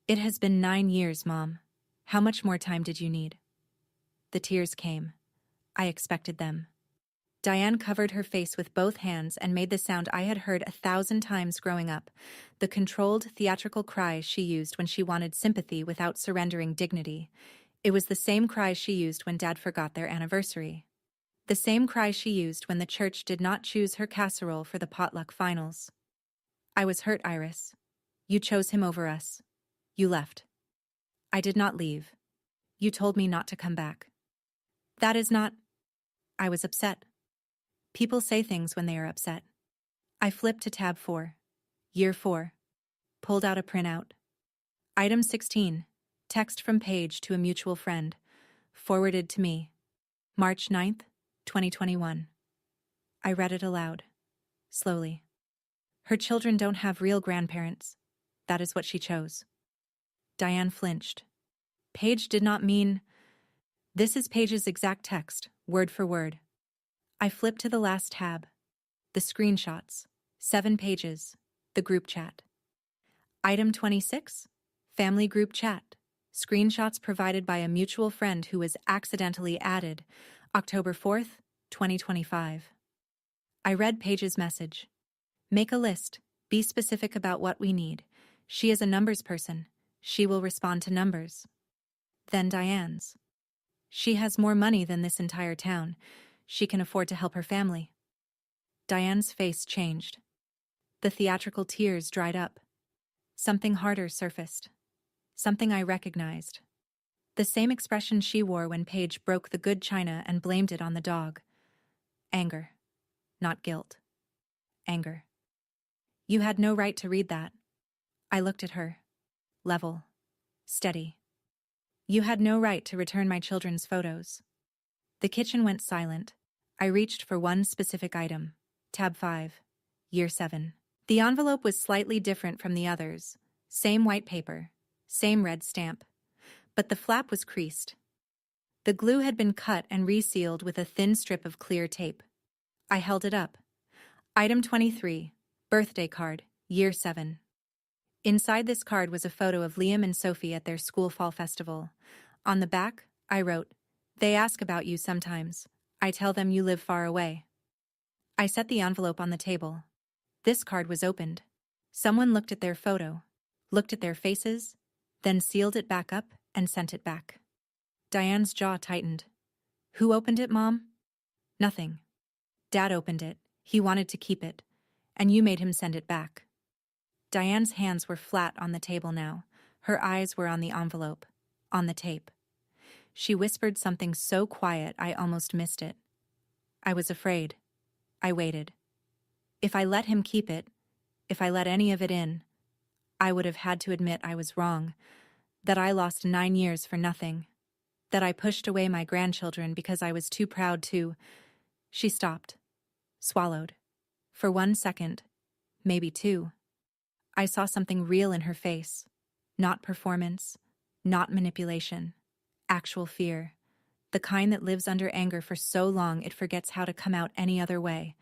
It has been 9 years, Mom. How much more time did you need? The tears came. I expected them. Diane covered her face with both hands and made the sound I had heard 1,000 times growing up, the controlled, theatrical cry she used when she wanted sympathy without surrendering dignity. It was the same cry she used when Dad forgot their anniversary. The same cry she used when the church did not choose her casserole for the potluck finals. I was hurt, Iris. You chose him over us. You left. I did not leave. You told me not to come back. That is not... I was upset. People say things when they are upset. I flipped to tab 4. Year 4. Pulled out a printout. Item 16. Text from Paige to a mutual friend. Forwarded to me. March 9th, 2021. I read it aloud. Slowly. Her children don't have real grandparents. That is what she chose. Diane flinched. Paige did not mean... This is Paige's exact text, word for word. I flipped to the last tab. The screenshots. 7 pages. The group chat. Item 26. Family group chat. Screenshots provided by a mutual friend who was accidentally added. October 4th, 2025. I read Paige's message. Make a list. Be specific about what we need. She is a numbers person. She will respond to numbers. Then Diane's. She has more money than this entire town. She can afford to help her family. Diane's face changed. The theatrical tears dried up. Something harder surfaced. Something I recognized. The same expression she wore when Paige broke the good china and blamed it on the dog. Anger. Not guilt. Anger. You had no right to read that. I looked at her. Level. Steady. You had no right to return my children's photos. The kitchen went silent. I reached for one specific item. Tab 5. Year 7. The envelope was slightly different from the others. Same white paper. Same red stamp. But the flap was creased. The glue had been cut and resealed with a thin strip of clear tape. I held it up. Item 23. Birthday card. Year 7. Inside this card was a photo of Liam and Sophie at their school fall festival. On the back, I wrote, "They ask about you sometimes. I tell them you live far away." I set the envelope on the table. This card was opened. Someone looked at their photo, looked at their faces, then sealed it back up and sent it back. Diane's jaw tightened. Who opened it, Mom? Nothing. Dad opened it. He wanted to keep it. And you made him send it back. Diane's hands were flat on the table now. Her eyes were on the envelope, on the tape. She whispered something so quiet I almost missed it. I was afraid. I waited. If I let him keep it, if I let any of it in, I would have had to admit I was wrong, that I lost 9 years for nothing, that I pushed away my grandchildren because I was too proud to. She stopped, swallowed. For 1 second, maybe 2. I saw something real in her face. Not performance, not manipulation, actual fear. The kind that lives under anger for so long it forgets how to come out any other way.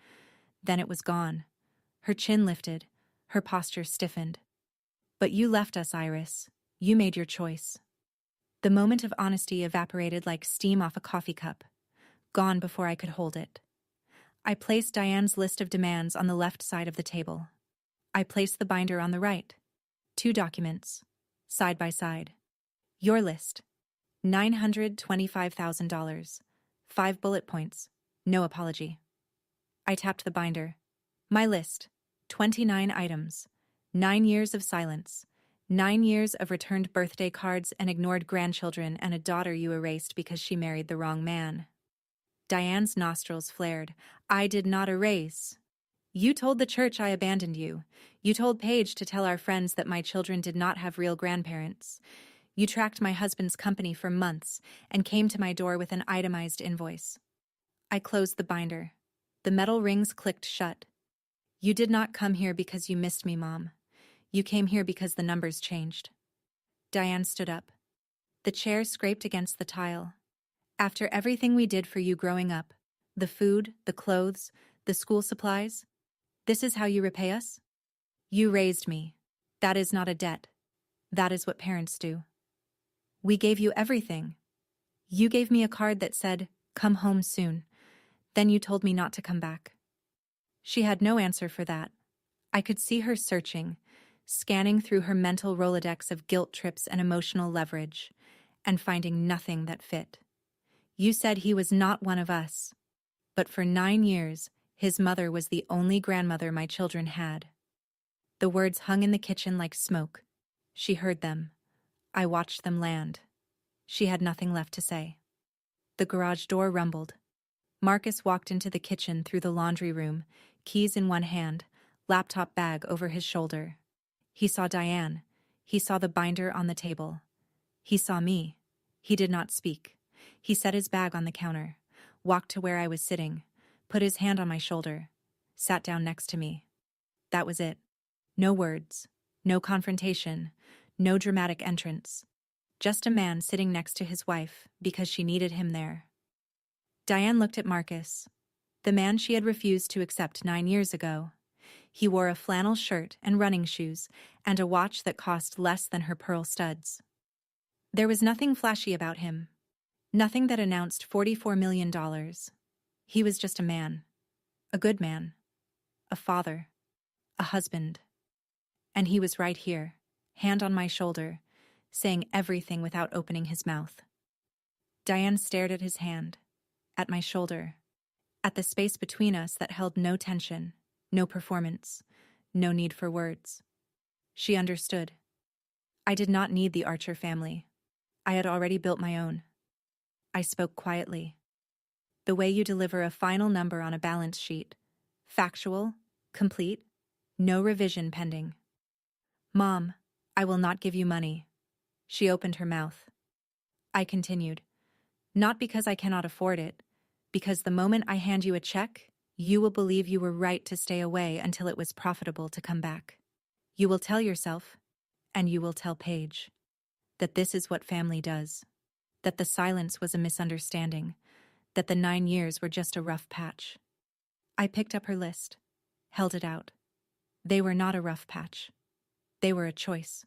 Then it was gone. Her chin lifted, her posture stiffened. But you left us, Iris. You made your choice. The moment of honesty evaporated like steam off a coffee cup, gone before I could hold it. I placed Diane's list of demands on the left side of the table. I placed the binder on the right. 2 documents, side by side. Your list. $925,000. 5 bullet points. No apology. I tapped the binder. My list. 29 items. 9 years of silence. 9 years of returned birthday cards and ignored grandchildren and a daughter you erased because she married the wrong man. Diane's nostrils flared. I did not erase. You told the church I abandoned you. You told Paige to tell our friends that my children did not have real grandparents. You tracked my husband's company for months and came to my door with an itemized invoice. I closed the binder. The metal rings clicked shut. You did not come here because you missed me, Mom. You came here because the numbers changed. Diane stood up. The chair scraped against the tile. After everything we did for you growing up, the food, the clothes, the school supplies, this is how you repay us? You raised me. That is not a debt. That is what parents do. We gave you everything. You gave me a card that said, "Come home soon." Then you told me not to come back. She had no answer for that. I could see her searching, scanning through her mental Rolodex of guilt trips and emotional leverage, and finding nothing that fit. You said he was not one of us. But for 9 years, his mother was the only grandmother my children had. The words hung in the kitchen like smoke. She heard them. I watched them land. She had nothing left to say. The garage door rumbled. Marcus walked into the kitchen through the laundry room, keys in one hand, laptop bag over his shoulder. He saw Diane. He saw the binder on the table. He saw me. He did not speak. He set his bag on the counter, walked to where I was sitting, put his hand on my shoulder, sat down next to me. That was it. No words, no confrontation, no dramatic entrance. Just a man sitting next to his wife because she needed him there. Diane looked at Marcus, the man she had refused to accept 9 years ago. He wore a flannel shirt and running shoes and a watch that cost less than her pearl studs. There was nothing flashy about him. Nothing that announced $44 million. He was just a man. A good man. A father. A husband. And he was right here, hand on my shoulder, saying everything without opening his mouth. Diane stared at his hand, at my shoulder, at the space between us that held no tension, no performance, no need for words. She understood. I did not need the Archer family. I had already built my own. I spoke quietly. The way you deliver a final number on a balance sheet. Factual, complete, no revision pending. Mom, I will not give you money. She opened her mouth. I continued. Not because I cannot afford it, because the moment I hand you a check, you will believe you were right to stay away until it was profitable to come back. You will tell yourself, and you will tell Paige, that this is what family does, that the silence was a misunderstanding, that the 9 years were just a rough patch. I picked up her list, held it out. They were not a rough patch. They were a choice.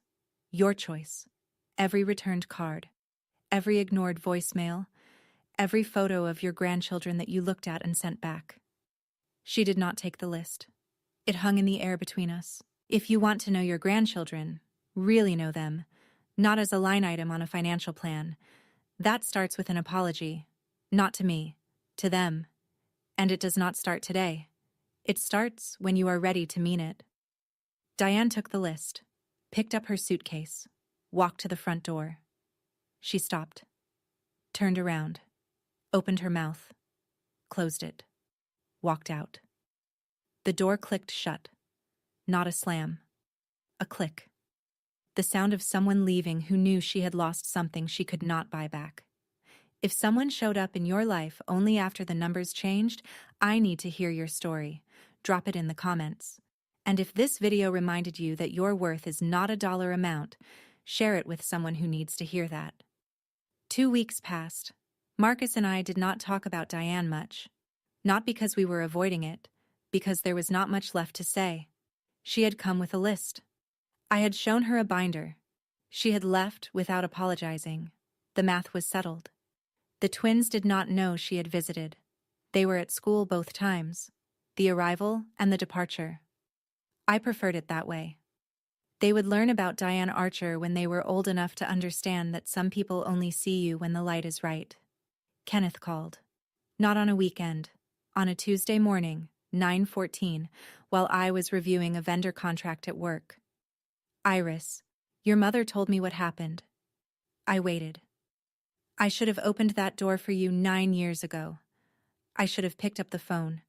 Your choice. Every returned card, every ignored voicemail, every photo of your grandchildren that you looked at and sent back. She did not take the list. It hung in the air between us. If you want to know your grandchildren, really know them, not as a line item on a financial plan, that starts with an apology, not to me, to them. And it does not start today. It starts when you are ready to mean it. Diane took the list, picked up her suitcase, walked to the front door. She stopped, turned around, opened her mouth, closed it, walked out. The door clicked shut. Not a slam. A click. The sound of someone leaving who knew she had lost something she could not buy back. If someone showed up in your life only after the numbers changed, I need to hear your story. Drop it in the comments. And if this video reminded you that your worth is not a dollar amount, share it with someone who needs to hear that. 2 weeks passed. Marcus and I did not talk about Diane much. Not because we were avoiding it, because there was not much left to say. She had come with a list. I had shown her a binder. She had left without apologizing. The math was settled. The twins did not know she had visited. They were at school both times, the arrival and the departure. I preferred it that way. They would learn about Diane Archer when they were old enough to understand that some people only see you when the light is right. Kenneth called. Not on a weekend. On a Tuesday morning, 9:14, while I was reviewing a vendor contract at work. Iris, your mother told me what happened. I waited. I should have opened that door for you 9 years ago. I should have picked up the phone.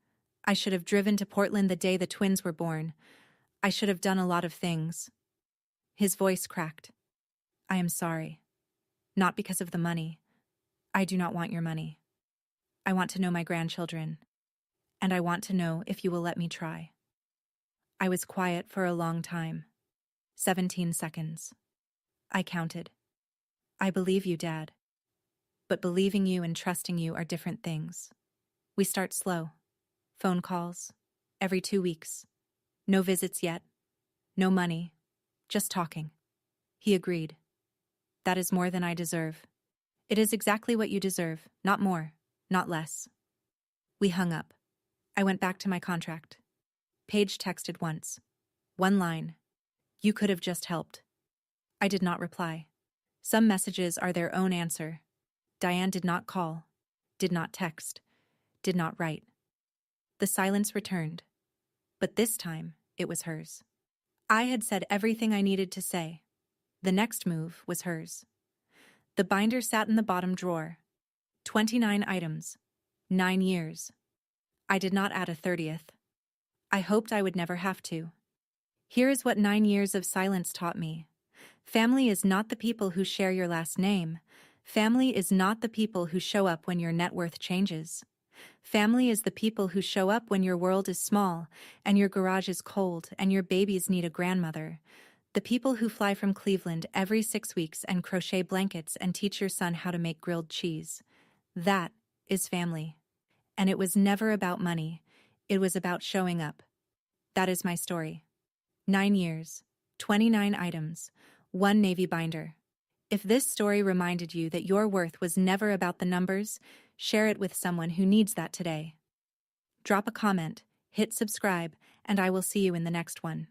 I should have driven to Portland the day the twins were born. I should have done a lot of things. His voice cracked. I am sorry. Not because of the money. I do not want your money. I want to know my grandchildren. And I want to know if you will let me try. I was quiet for a long time. 17 seconds. I counted. I believe you, Dad. But believing you and trusting you are different things. We start slow. Phone calls. Every 2 weeks. No visits yet. No money. Just talking. He agreed. That is more than I deserve. It is exactly what you deserve, not more, not less. We hung up. I went back to my contract. Paige texted once. 1 line. You could have just helped. I did not reply. Some messages are their own answer. Diane did not call, did not text, did not write. The silence returned. But this time, it was hers. I had said everything I needed to say. The next move was hers. The binder sat in the bottom drawer. 29 items. 9 years. I did not add a 30th. I hoped I would never have to. Here is what 9 years of silence taught me. Family is not the people who share your last name. Family is not the people who show up when your net worth changes. Family is the people who show up when your world is small, and your garage is cold, and your babies need a grandmother. The people who fly from Cleveland every 6 weeks and crochet blankets and teach your son how to make grilled cheese. That is family. And it was never about money. It was about showing up. That is my story. 9 years, 29 items, 1 navy binder. If this story reminded you that your worth was never about the numbers, share it with someone who needs that today. Drop a comment, hit subscribe, and I will see you in the next one.